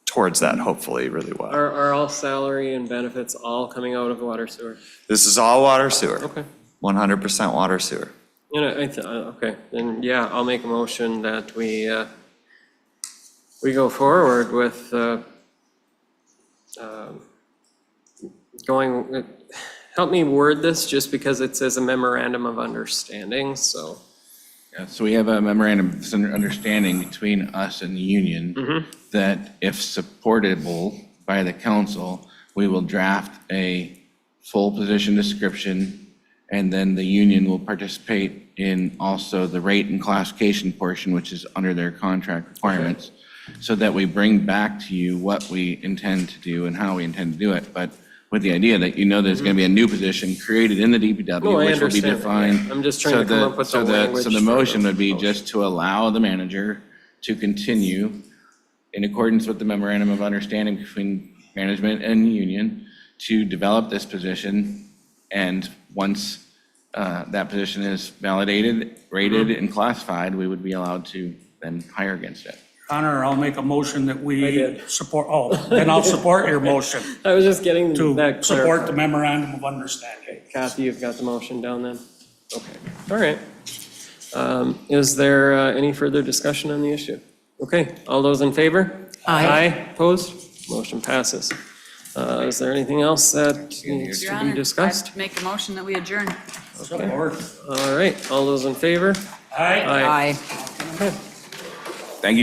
towards that hopefully really well. Are all salary and benefits all coming out of water sewer? This is all water sewer. Okay. 100% water sewer. You know, okay, then, yeah, I'll make a motion that we go forward with help me word this, just because it says a memorandum of understanding, so. Yeah, so we have a memorandum of understanding between us and the union that if supportable by the council, we will draft a full position description, and then the union will participate in also the rate and classification portion, which is under their contract requirements, so that we bring back to you what we intend to do and how we intend to do it. But with the idea that you know there's going to be a new position created in the DPW, No, I which will be understand that, defined. yeah. I'm just trying to come up with the language So the for motion the would be just to allow the manager to continue in accordance with the memorandum of understanding between management and union to develop this position. And once that position is validated, rated, and classified, we would be allowed to then hire against it. Connor, I'll make a motion that we support, then I'll support your motion. I was just getting to that support the clarified. memorandum of understanding. Kathy, you've got the motion down then? Okay, all right. Is there any further discussion on the issue? Okay, all those in favor? Aye. Opposed? Motion passes. Is there anything else that needs Your to be Honor, discussed? I'd make a motion that we adjourn. Okay. All right, all those in favor? Aye. Aye. Okay.